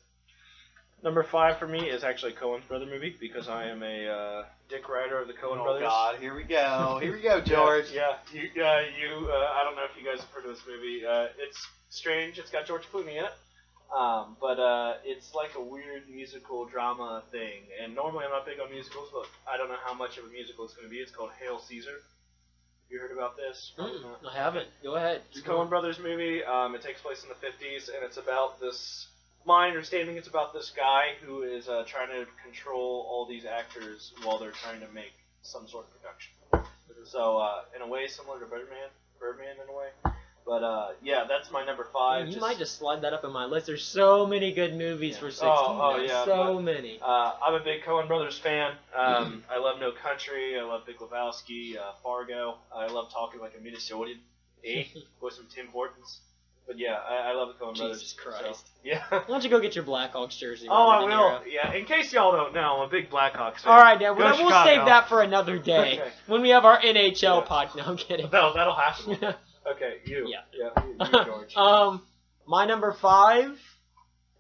Number 5 for me is actually Coen's brother movie, because I am a Dick Rider of the Coen brothers. Oh God, here we go. Here we go, George. Yeah. I don't know if you guys have heard of this movie. It's strange. It's got George Clooney in it. But it's like a weird musical drama thing. And normally I'm not big on musicals, but I don't know how much of a musical it's going to be. It's called Hail Caesar. Have you heard about this? I haven't. Go ahead. It's a Coen Brothers movie. It takes place in the 50s, and it's about this. My understanding, it's about this guy who is trying to control all these actors while they're trying to make some sort of production. So, in a way, similar to Birdman in a way. But yeah, that's my number 5. You might just slide that up in my list. There's so many good movies for 16. Yeah, so many. I'm a big Coen Brothers fan. I love No Country. I love Big Lebowski, Fargo. I love talking like a Minnesotan. With some Tim Hortons. But yeah, I love the Coen Brothers. Jesus Christ. So, yeah. Why don't you go get your Blackhawks jersey? Oh, I Robert De will. Niro? Yeah, in case y'all don't know, I'm a big Blackhawks fan. All right, Dad. Go Well, we'll Chicago. save that for another day Okay. when we have our NHL Yeah. pod. No, I'm kidding. That'll happen. Okay, you. Yeah. You, George. My number 5.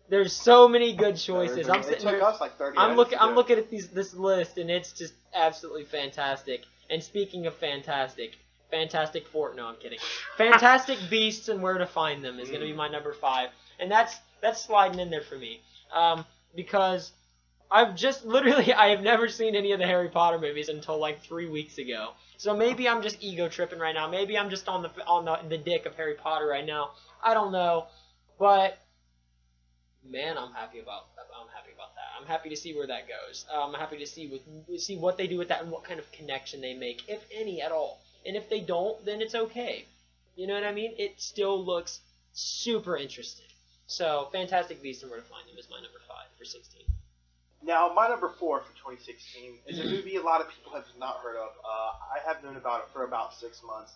There's so many good choices. I'm It sitting took here. us like 30 I'm minutes looking to at this list, and it's just absolutely fantastic. And speaking of Fantastic Four. No, I'm kidding. Fantastic Beasts and Where to Find Them is going to be my number 5, and that's sliding in there for me, because I have never seen any of the Harry Potter movies until like 3 weeks ago. So maybe I'm just ego tripping right now. Maybe I'm just on the dick of Harry Potter right now. I don't know, but man, I'm happy about I'm happy about that. I'm happy to see where that goes. I'm happy to see what they do with that and what kind of connection they make, if any at all. And if they don't, then it's okay. You know what I mean? It still looks super interesting. So, Fantastic Beasts and Where to Find Them is my number 5 for 16. Now, my number 4 for 2016 is a movie a lot of people have not heard of. I have known about it for about 6 months.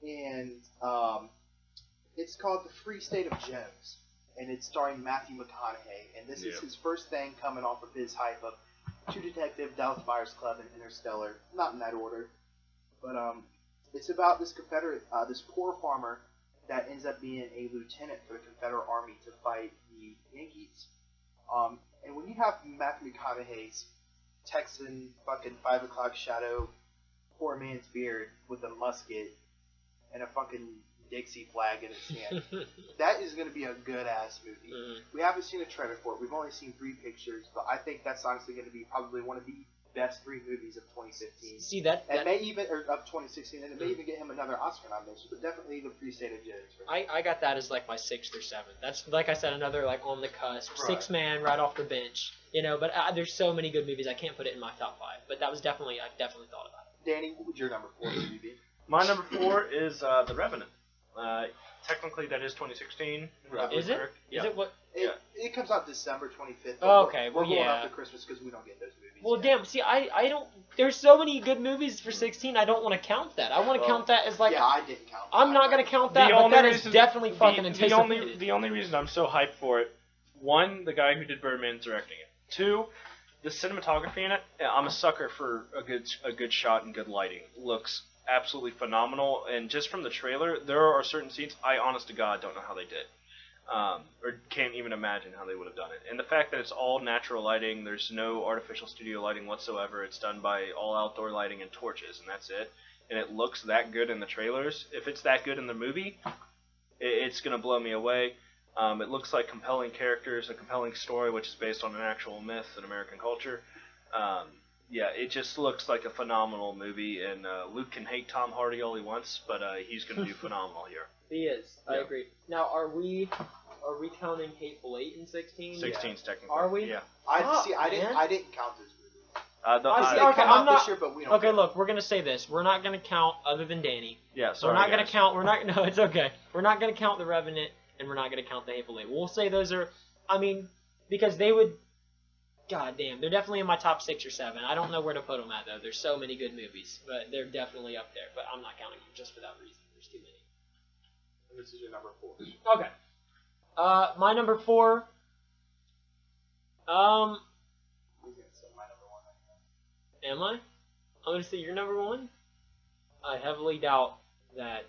And it's called The Free State of Jones. And it's starring Matthew McConaughey. And this is his first thing coming off of his hype of True Detective, Dallas Buyers Club, and Interstellar. Not in that order. But it's about this this poor farmer that ends up being a lieutenant for the Confederate Army to fight the Yankees. And when you have Matthew McConaughey's Texan fucking 5 o'clock shadow, poor man's beard with a musket and a fucking Dixie flag in his hand, that is going to be a good ass movie. Mm-hmm. We haven't seen a trailer for it. We've only seen 3 pictures, but I think that's honestly going to be probably one of the best 3 movies of 2015. See that? May even of 2016, and it may even get him another Oscar nomination. But definitely The Free State of Jones. I got that as like my 6th or 7th. That's like I said, another like on the cusp, Right. 6-man right off the bench. You know, but there's so many good movies I can't put it in my top 5. But that was definitely I definitely thought about it. Danny, what would your number 4 movie be? My number 4 is The Revenant. Technically, that is 2016. Is it? Correct. Is it what? It comes out December 25th. Oh, okay, We're well, going yeah. after Christmas because we don't get those movies. Well, yet. damn. See, I don't. There's so many good movies for 16. I don't want to count that. I want to count that as like. Yeah, I didn't count. I'm not gonna count that, but that is definitely fucking anticipated. The only reason I'm so hyped for it, 1, the guy who did Birdman's directing it. 2, the cinematography in it. I'm a sucker for a good shot and good lighting. Looks absolutely phenomenal, and just from the trailer, there are certain scenes I, honest to God, don't know how they did, or can't even imagine how they would have done it. And the fact that it's all natural lighting, there's no artificial studio lighting whatsoever. It's done by all outdoor lighting and torches, and that's it. And it looks that good in the trailers. If it's that good in the movie, it's gonna blow me away. It looks like compelling characters, a compelling story, which is based on an actual myth in American culture. Yeah, it just looks like a phenomenal movie, and Luke can hate Tom Hardy all he wants, but he's going to do phenomenal here. He is. I Yeah. agree. Now, are we counting Hateful Eight in 16? 16's technically. Are we? Yeah. I man. didn't count those movies. I see. They Okay, come I'm out not. this year, but we don't. Okay, get look, we're gonna say this. We're not gonna count other than Danny. Yeah, sorry, We're not gonna guys. count. We're not. No, it's okay. We're not gonna count The Revenant, and we're not gonna count The Hateful Eight. We'll say those are. I mean, because they would. God damn, they're definitely in my top 6 or 7. I don't know where to put them at though. There's so many good movies, but they're definitely up there. But I'm not counting them just for that reason. There's too many. And this is your number 4. Okay. My number 4. I'm gonna say my number 1. Am I? I'm gonna say your number 1. I heavily doubt that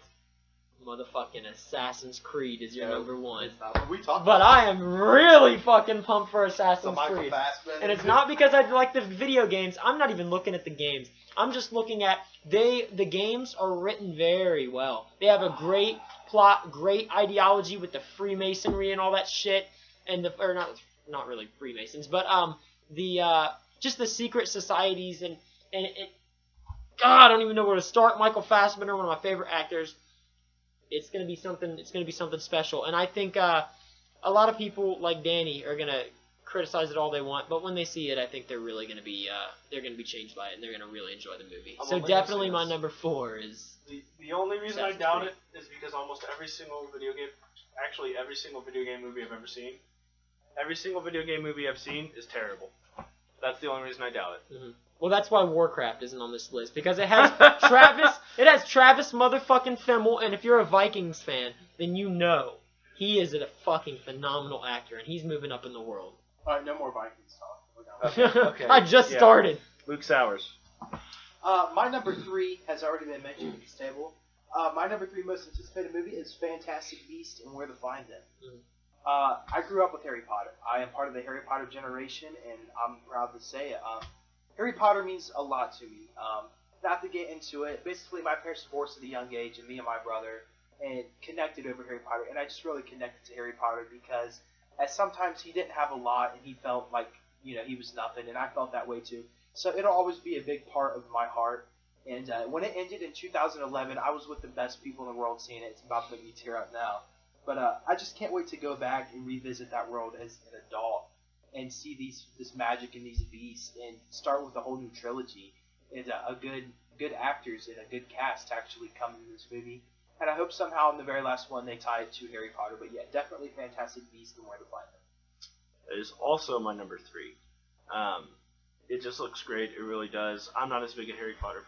motherfucking Assassin's Creed is your number 1. It's not what we talked But about. I am really fucking pumped for Assassin's Michael Creed. Fassbender. And it's not because I like the video games. I'm not even looking at the games. I'm just looking at the games are written very well. They have a great plot, great ideology with the Freemasonry and all that shit, and not really Freemasons, but just the secret societies and it. God, I don't even know where to start. Michael Fassbender, one of my favorite actors. It's gonna be something. It's gonna be something special, and I think a lot of people like Danny are gonna criticize it all they want, but when they see it, I think they're really gonna be changed by it, and they're gonna really enjoy the movie. I'm So only gonna definitely say my this. number 4 is. The only reason I Assassin's doubt Creed. it is because almost every single video game, actually every single video game movie I've ever seen, every single video game movie I've seen is terrible. That's the only reason I doubt it. Mm-hmm. Well, that's why Warcraft isn't on this list, because it has Travis. It has Travis motherfucking Fimmel, and if you're a Vikings fan, then you know he is a fucking phenomenal actor, and he's moving up in the world. All right, no more Vikings talk. Okay. I just started. Luke Sowers. My number 3 has already been mentioned at this table. My number 3 most anticipated movie is Fantastic Beasts and Where to Find Them. I grew up with Harry Potter. I am part of the Harry Potter generation, and I'm proud to say it. Harry Potter means a lot to me. Not to get into it, basically my parents divorced at a young age, and me and my brother and connected over Harry Potter, and I just really connected to Harry Potter because at sometimes he didn't have a lot, and he felt like he was nothing, and I felt that way too. So it'll always be a big part of my heart. And when it ended in 2011, I was with the best people in the world seeing it. It's about to make me tear up now. But I just can't wait to go back and revisit that world as an adult and see this magic and these beasts, and start with a whole new trilogy. It's a good actors and a good cast to actually come into this movie. And I hope somehow in the very last one they tie it to Harry Potter. But yeah, definitely Fantastic Beasts and Where to Find Them. It is also my number 3. It just looks great. It really does. I'm not as big a Harry Potter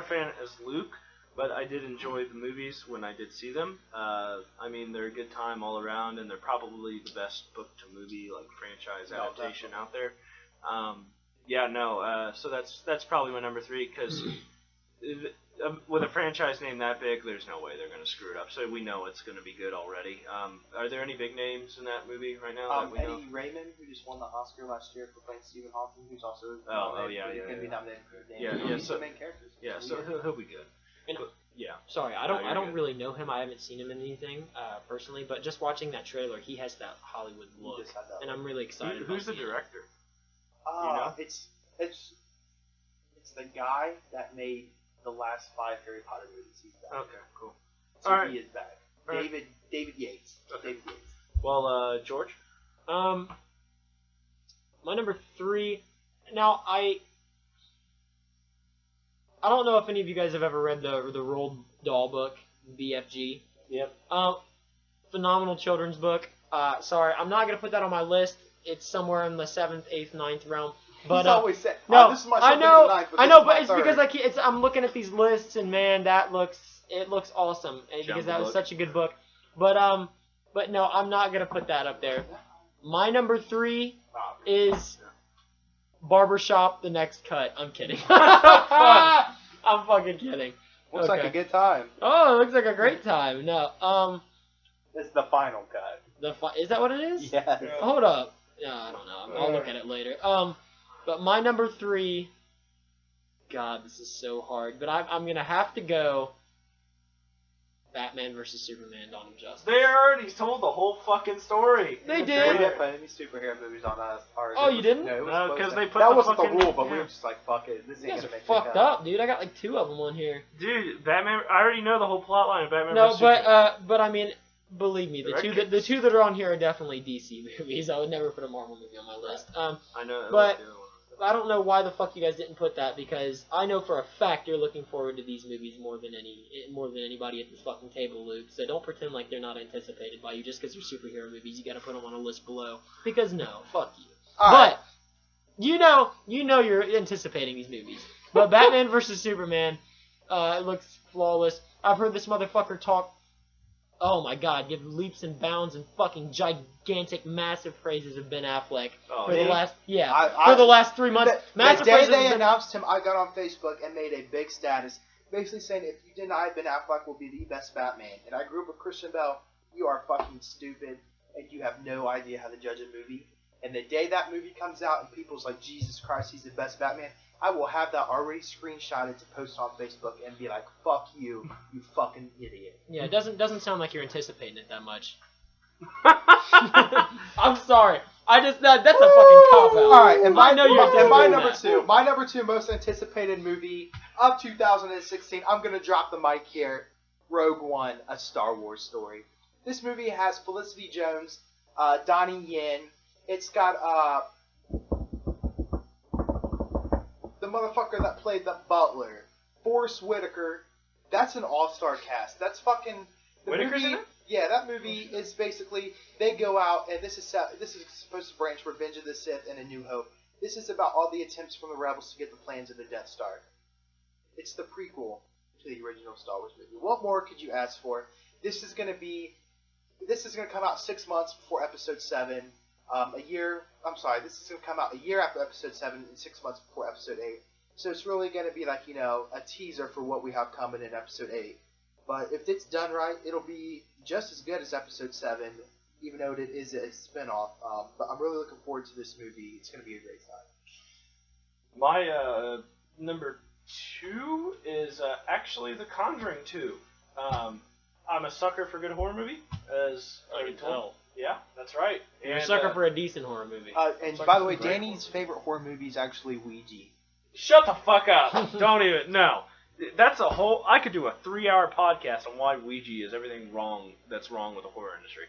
fan as Luke, but I did enjoy the movies when I did see them. I mean, they're a good time all around, and they're probably the best book to movie like franchise adaptation out there. So that's probably my number 3 because with a franchise name that big, there's no way they're going to screw it up. So we know it's going to be good already. Are there any big names in that movie right now that we know? Eddie Raymond, who just won the Oscar last year for playing Stephen Hawking, who's also going to be nominated for the so the main characters. Yeah, so he'll be good. But, yeah. Sorry, I don't really know him. I haven't seen him in anything personally, but just watching that trailer, he has that Hollywood look, and I'm really excited. Who's the director? It's the guy that made the last 5 Harry Potter movies. He's back. Okay, cool. So All right. he is back. All right. David Yates. Okay. David Yates. Well, George? My number 3. Now I don't know if any of you guys have ever read the Roald Dahl book, BFG. Yep. Phenomenal children's book. Sorry, I'm not gonna put that on my list. It's somewhere in the 7th, 8th, 9th realm. But He's always said, no, this is my I know, but it's third. because I'm looking at these lists and man, it looks awesome because that was such a good book. But no, I'm not gonna put that up there. My number 3 is Barbershop: The Next Cut. I'm kidding. I'm fucking kidding. Looks like a good time. Oh, it looks like a great time. No, It's the final cut. Is that what it is? Yes. Hold up. No, I don't know. I'll look at it later. But my number 3. God, this is so hard. But I'm gonna have to go. Batman vs Superman: Dawn of Justice. They already told the whole fucking story. They We did. didn't put any superhero movies on us. Oh, you didn't? No, No, because they put that the wasn't fucking the rule, but we yeah. were just like, fuck it. This You ain't guys gonna are make fucked the cut. up, dude. I got like 2 of them on here. Dude, Batman. I already know the whole plot line of Batman No, vs Superman. but I mean, believe me, the two that are on here are definitely DC movies. I would never put a Marvel movie on my list. I know. but I don't know why the fuck you guys didn't put that because I know for a fact you're looking forward to these movies more than anybody at this fucking table, Luke. So don't pretend like they're not anticipated by you just because they're superhero movies. You got to put them on a list below because no, fuck you. All but right. you know you're anticipating these movies. But Batman vs Superman, it looks flawless. I've heard this motherfucker talk. Oh my God! Give leaps and bounds and fucking gigantic, massive praises of Ben Affleck for the last for the last 3 months. The day they announced him, I got on Facebook and made a big status, basically saying if you deny Ben Affleck will be the best Batman, and I grew up with Christian Bale, you are fucking stupid and you have no idea how to judge a movie. And the day that movie comes out and people's like, Jesus Christ, he's the best Batman, I will have that already screenshotted to post on Facebook and be like, fuck you, you fucking idiot. Yeah, it doesn't sound like you're anticipating it that much. I'm sorry. That's a fucking cop out. All right, and my number two most anticipated movie of 2016. I'm gonna drop the mic here. Rogue One, A Star Wars Story. This movie has Felicity Jones, Donnie Yen. It's got the motherfucker that played the butler, Forrest Whitaker. That's an all-star cast. That's fucking the Whitaker's movie. in it? Yeah, that movie is basically they go out and this is supposed to branch Revenge of the Sith and A New Hope. This is about all the attempts from the rebels to get the plans of the Death Star. It's the prequel to the original Star Wars movie. What more could you ask for? This is gonna come out 6 months before Episode 7. This is going to come out a year after Episode 7 and 6 months before Episode 8. So it's really going to be like, a teaser for what we have coming in Episode 8. But if it's done right, it'll be just as good as Episode 7, even though it is a spinoff. But I'm really looking forward to this movie. It's going to be a great time. My number 2 is actually The Conjuring 2. I'm a sucker for a good horror movie, as I can tell. Yeah, that's right. You're a sucker for a decent horror movie. And by the way, Danny's favorite horror movie is actually Ouija. Shut the fuck up. Don't even. No. That's a whole. I could do a 3-hour podcast on why Ouija is everything wrong that's wrong with the horror industry.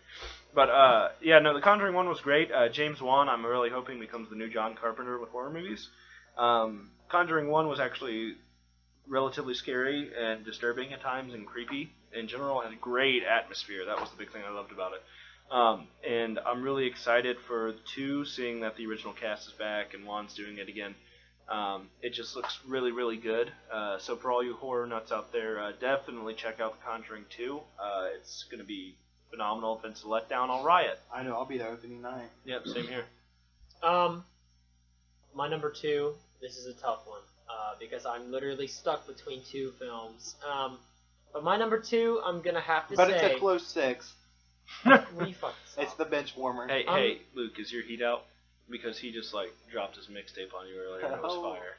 But yeah, no, The Conjuring 1 was great. James Wan, I'm really hoping becomes the new John Carpenter with horror movies. Conjuring 1 was actually relatively scary and disturbing at times and creepy. In general, it had great atmosphere. That was the big thing I loved about it. And I'm really excited for 2, seeing that the original cast is back and Wan's doing it again. It just looks really, really good. So for all you horror nuts out there, definitely check out The Conjuring 2. It's going to be phenomenal. If it's a letdown, I'll riot. I know, I'll be there opening night. Yep, same here. My number 2, this is a tough one, because I'm literally stuck between 2 films. But my number 2, I'm going to have to say... But it's a close 6. What are you fucking saying? It's the bench warmer. Hey, Luke, is your heat out? Because he just, dropped his mixtape on you earlier and it was fire.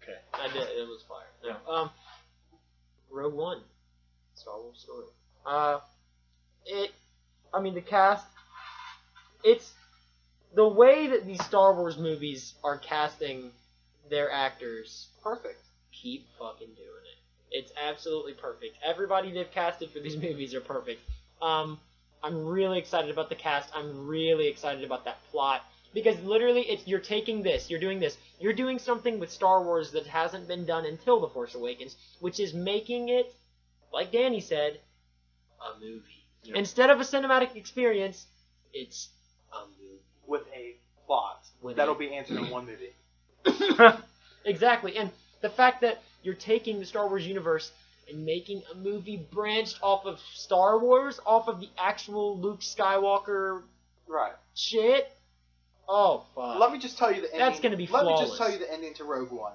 Okay. I did. It was fire. No. Rogue One. Star Wars story. The cast, it's the way that these Star Wars movies are casting their actors. Perfect. Keep fucking doing it. It's absolutely perfect. Everybody they've casted for these movies are perfect. I'm really excited about the cast. I'm really excited about that plot. Because literally, you're taking this, you're doing this. You're doing something with Star Wars that hasn't been done until The Force Awakens, which is making it, like Danny said, a movie. Yep. Instead of a cinematic experience, it's a movie. With a plot. That'll be answered in one movie. Exactly. And the fact that you're taking the Star Wars universe and making a movie branched off of Star Wars, off of the actual Luke Skywalker shit. Oh, fuck. Let me just tell you the ending. That's going to be flawless. Let me just tell you the ending to Rogue One.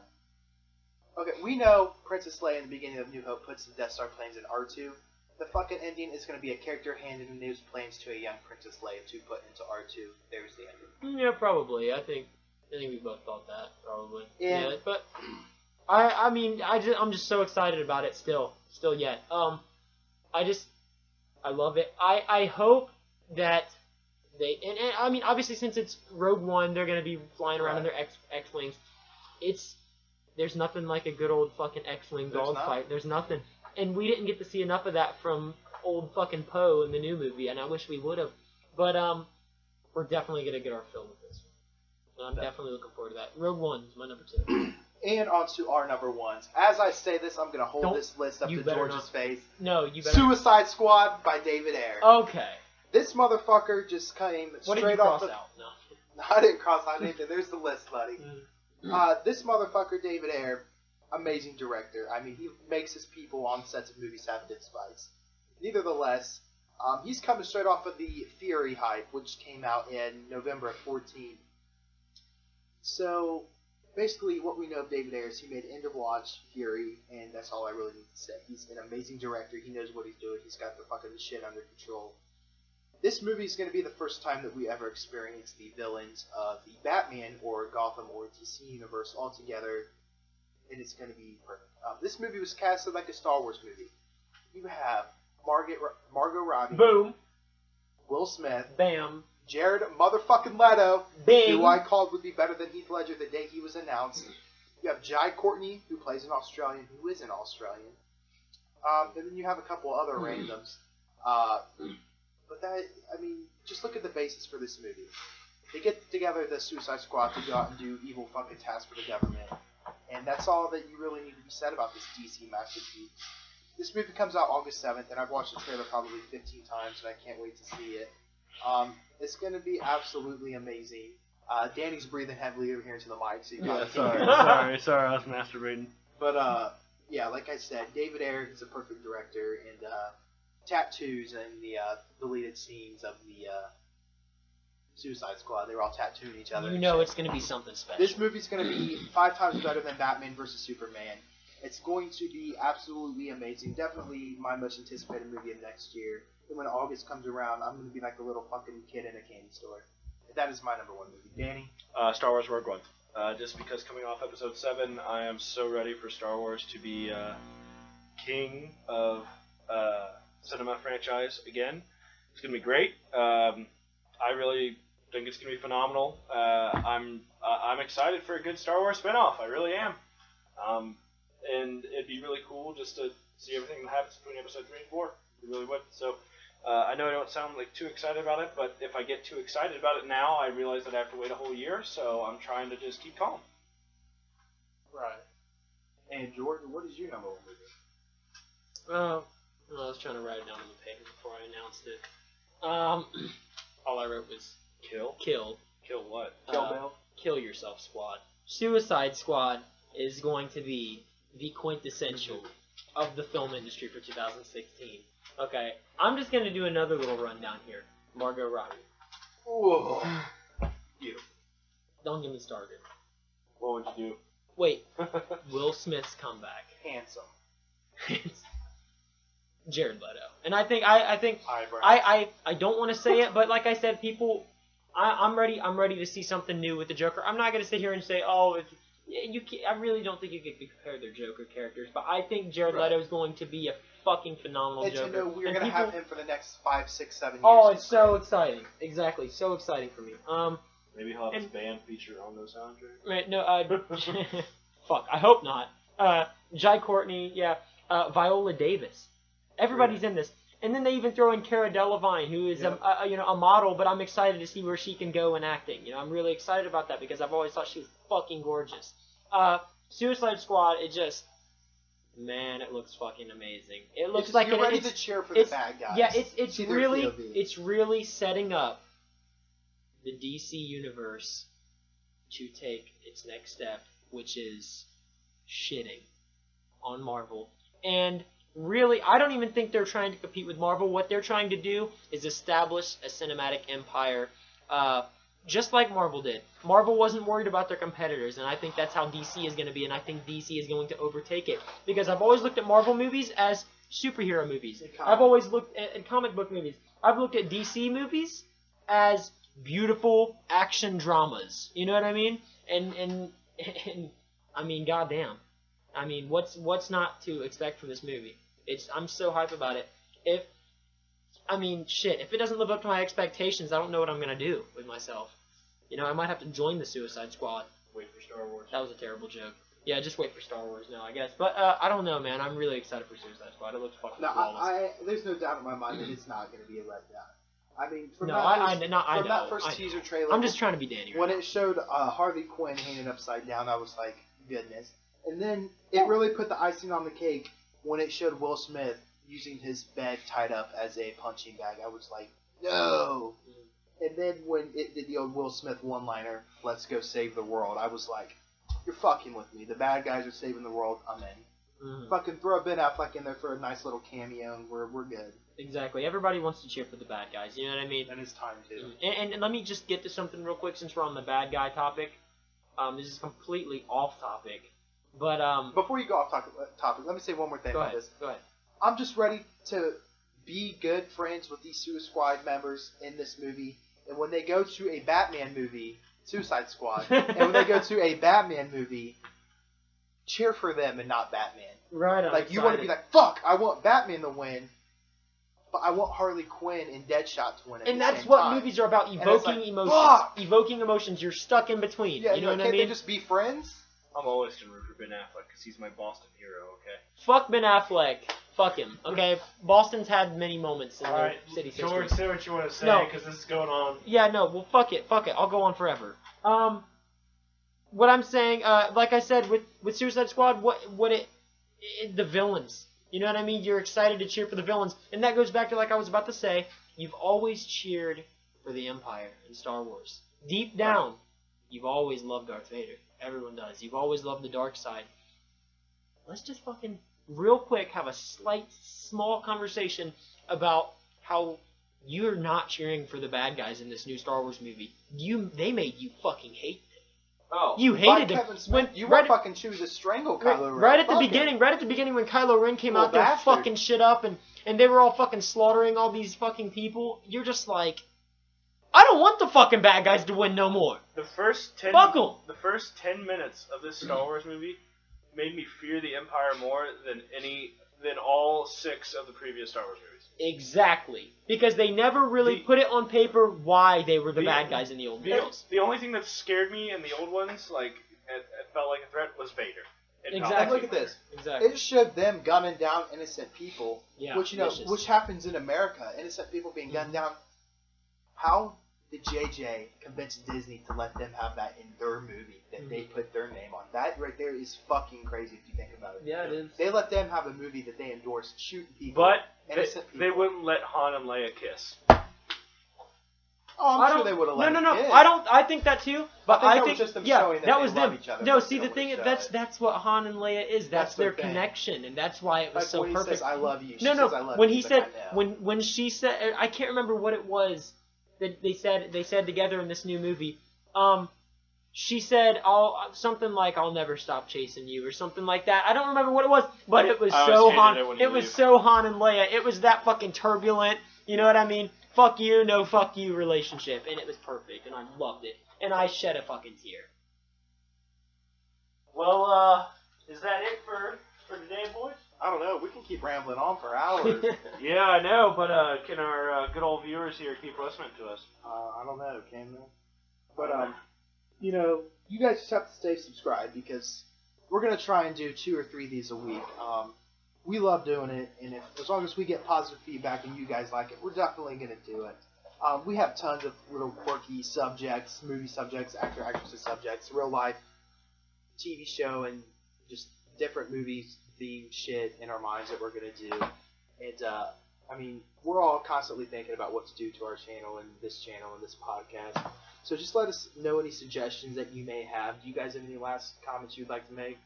Okay, we know Princess Leia in the beginning of New Hope puts the Death Star planes in R2. The fucking ending is going to be a character handing those planes to a young Princess Leia to put into R2. There's the ending. Yeah, probably. I think we both thought that, probably. Yeah. But I'm just so excited about it still yet. I love it. I hope that obviously since it's Rogue One, they're gonna be flying around in their X-wings. There's nothing like a good old fucking X-wing dogfight. There's nothing, and we didn't get to see enough of that from old fucking Poe in the new movie, and I wish we would have. But we're definitely gonna get our fill with this one. And I'm definitely looking forward to that. Rogue One is my number 2. And on to our number 1s. As I say this, I'm gonna hold this list up to George's face. No, you better. Suicide Squad by David Ayer. Okay. This motherfucker just came straight off the... out? No. I didn't cross out anything. There's the list, buddy. This motherfucker, David Ayer, amazing director. I mean, he makes his people on sets of movies have fist fights. Nevertheless, he's coming straight off of the Fury hype, which came out in November of 2014. So, basically, what we know of David Ayer is he made End of Watch, Fury, and that's all I really need to say. He's an amazing director. He knows what he's doing. He's got the fucking shit under control. This movie is going to be the first time that we ever experience the villains of the Batman or Gotham or DC universe all together, and it's going to be perfect. This movie was casted like a Star Wars movie. You have Margot Robbie, boom, Will Smith, bam, Jared motherfucking Leto, bing, who I called would be better than Heath Ledger the day he was announced. You have Jai Courtney, who plays an Australian, who is an Australian. And then you have a couple other randoms. But that, just look at the basis for this movie. They get together the Suicide Squad to go out and do evil fucking tasks for the government. And that's all that you really need to be said about this DC masterpiece. This movie comes out August 7th, and I've watched the trailer probably 15 times, and I can't wait to see it. It's going to be absolutely amazing. Danny's breathing heavily over here into the mic, so you probably can't hear. Sorry, I was masturbating. But, yeah, like I said, David Ayer is a perfect director, and tattoos and the deleted scenes of the Suicide Squad, they were all tattooing each other. You know it's going to be something special. This movie's going to be 5 times better than Batman vs. Superman. It's going to be absolutely amazing. Definitely my most anticipated movie of next year. And when August comes around, I'm going to be like a little fucking kid in a candy store. That is my number 1 movie. Danny? Star Wars Rogue One. Just because coming off Episode 7, I am so ready for Star Wars to be king of cinema franchise again. It's going to be great. I really think it's going to be phenomenal. I'm excited for a good Star Wars spinoff. I really am. and it'd be really cool just to see everything that happens between episode 3 and 4. It really would. So I know I don't sound like too excited about it, but if I get too excited about it now, I realize that I have to wait a whole year. So I'm trying to just keep calm. Right. And Jordan, what is your number one movie? Well, I was trying to write it down on the paper before I announced it. All I wrote was Kill? kill. Kill what? Kill Bill? Kill Yourself Squad. Suicide Squad is going to be the quintessential of the film industry for 2016. Okay, I'm just going to do another little rundown here. Margot Robbie. Whoa. You. Don't get me started. What would you Wait, Will Smith's comeback. Handsome. Jared Leto. And I think Eyebrows. I don't want to say it, but like I said, people, I'm ready to see something new with the Joker. I'm not going to sit here and say, oh, I really don't think you could compare their Joker characters, but I think Jared Leto is going to be a fucking phenomenal and Joker. to know we're going to have him for the next 5, 6, 7 years. Oh, it's so exciting. Exactly, so exciting for me. Maybe he'll have his band feature on the soundtrack. Right, no, fuck, I hope not. Jai Courtney, yeah, Viola Davis. Everybody's in this. And then they even throw in Cara Delevingne, who is a model, but I'm excited to see where she can go in acting. I'm really excited about that because I've always thought she was fucking gorgeous. Suicide Squad, it looks fucking amazing. It looks like you're ready to cheer for the bad guys. Yeah, it's really setting up the DC universe to take its next step, which is shitting on Marvel. And really, I don't even think they're trying to compete with Marvel. What they're trying to do is establish a cinematic empire, just like Marvel did. Marvel wasn't worried about their competitors, and I think that's how DC is going to be, and I think DC is going to overtake it. Because I've always looked at Marvel movies as superhero movies. I've always looked at comic book movies. I've looked at DC movies as beautiful action dramas. You know what I mean? And I mean, goddamn. I mean, what's not to expect from this movie? I'm so hyped about it. If it doesn't live up to my expectations, I don't know what I'm gonna do with myself. I might have to join the Suicide Squad. Wait for Star Wars. That was a terrible joke. Yeah, just wait for Star Wars now, I guess. But I don't know, man. I'm really excited for Suicide Squad. It looks fucking flawless. There's no doubt in my mind that it's not going to be a letdown. I mean, from that that first teaser trailer, I'm just trying to be Danny. When it showed Harley Quinn hanging upside down, I was like, goodness. And then it really put the icing on the cake when it showed Will Smith using his bed tied up as a punching bag. I was like, no. And then when it did the old Will Smith one-liner, let's go save the world, I was like, you're fucking with me. The bad guys are saving the world. I'm in. Mm-hmm. Fucking throw Ben Affleck in there for a nice little cameo, and we're good. Exactly. Everybody wants to cheer for the bad guys. You know what I mean? And it's time to. And let me just get to something real quick since we're on the bad guy topic. This is completely off topic. But before you go off topic, let me say one more thing about this. Go ahead. I'm just ready to be good friends with these Suicide Squad members in this movie. And when they go to a Batman movie, Suicide Squad, and when they go to a Batman movie, cheer for them and not Batman. Right. Like, you want to be like, fuck, I want Batman to win, but I want Harley Quinn and Deadshot to win. And that's what movies are about, evoking emotions. Fuck! Evoking emotions. You're stuck in between. Yeah, you know what I mean? Can't they just be friends? I'm always going to root for Ben Affleck because he's my Boston hero, okay? Fuck Ben Affleck. Fuck him, okay? Boston's had many moments in their city's history. George, say what you want to say because this is going on. Yeah, no, well, fuck it. I'll go on forever. What I'm saying, like I said, with Suicide Squad, the villains. You know what I mean? You're excited to cheer for the villains. And that goes back to, like I was about to say, you've always cheered for the Empire in Star Wars. Deep down, you've always loved Darth Vader. Everyone does. You've always loved the dark side. Let's just fucking, real quick, have a small conversation about how you're not cheering for the bad guys in this new Star Wars movie. They made you fucking hate them. Oh, you hated them. When you were fucking choose to strangle Kylo Ren. Right at the beginning when Kylo Ren came out there fucking shit up and they were all fucking slaughtering all these fucking people, you're just like, I don't want the fucking bad guys to win no more. The first 10 minutes of this Star Wars movie made me fear the Empire more than all 6 of the previous Star Wars movies. Exactly. Because they never really put it on paper why they were the bad guys in the old movies. The only thing that scared me in the old ones, like, it felt like a threat, was Vader. Exactly. And look at this. Exactly. It just showed them gunning down innocent people, Yeah, which vicious. which happens in America. Innocent people being gunned down. How did JJ convince Disney to let them have that in their movie that they put their name on? That right there is fucking crazy if you think about it. Yeah, it is. They let them have a movie that they endorse shooting people, But innocent they people. wouldn't let Han and Leia kiss. Oh, I'm sure they would have let No. them kiss. I think that too. But I think that was just them showing that that they was love them. each other No, more see than the it thing would've that's showed. that's what Han and Leia is. That's their their thing. connection, and that's why it was Like so when he perfect. says, "I love you," she No, says, "I love when you." he He's said like, "I know." when she said, I can't remember what it was that they said together in this new movie. She said something like, "I'll never stop chasing you" or something like that. I don't remember what it was, but it was I always so hated Han. it when you It was leave. so Han and Leia. It was that fucking turbulent. You know what I mean? Fuck you, no fuck you relationship, and it was perfect, and I loved it, and I shed a fucking tear. Well, is that it for today, boys? I don't know. We can keep rambling on for hours. Yeah, I know, but can our good old viewers here keep listening to us? I don't know, can they? But you guys just have to stay subscribed because we're gonna try and do 2 or 3 of these a week. We love doing it, and as long as we get positive feedback and you guys like it, we're definitely gonna do it. We have tons of little quirky subjects, movie subjects, actor, actresses subjects, real life, TV show, and just different movies, theme shit in our minds that we're gonna do. And we're all constantly thinking about what to do to our channel and this podcast. So just let us know any suggestions that you may have. Do you guys have any last comments you'd like to make?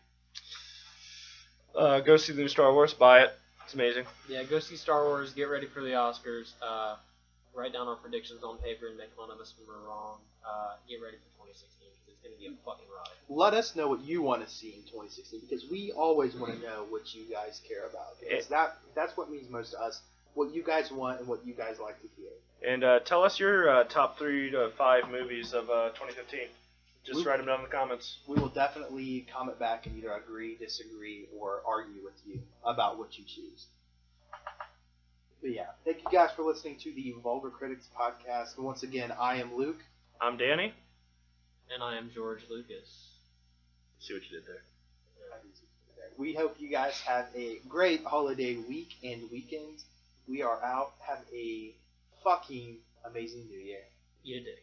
Go see the new Star Wars. Buy it. It's amazing. Yeah, go see Star Wars. Get ready for the Oscars. Write down our predictions on paper and make fun of us when we're wrong. Get ready for 2016 because it's going to be a fucking ride. Let us know what you want to see in 2016 because we always want to know what you guys care about. Because that's what means most to us. What you guys want and what you guys like to hear. And tell us your top 3 to 5 movies of 2015. Just write them down in the comments. We will definitely comment back and either agree, disagree, or argue with you about what you choose. But yeah, thank you guys for listening to the Vulgar Critics podcast. And once again, I am Luke. I'm Danny. And I am George Lucas. See what you did there. We hope you guys have a great holiday week and weekend. We are out. Have a fucking amazing New Year. You did.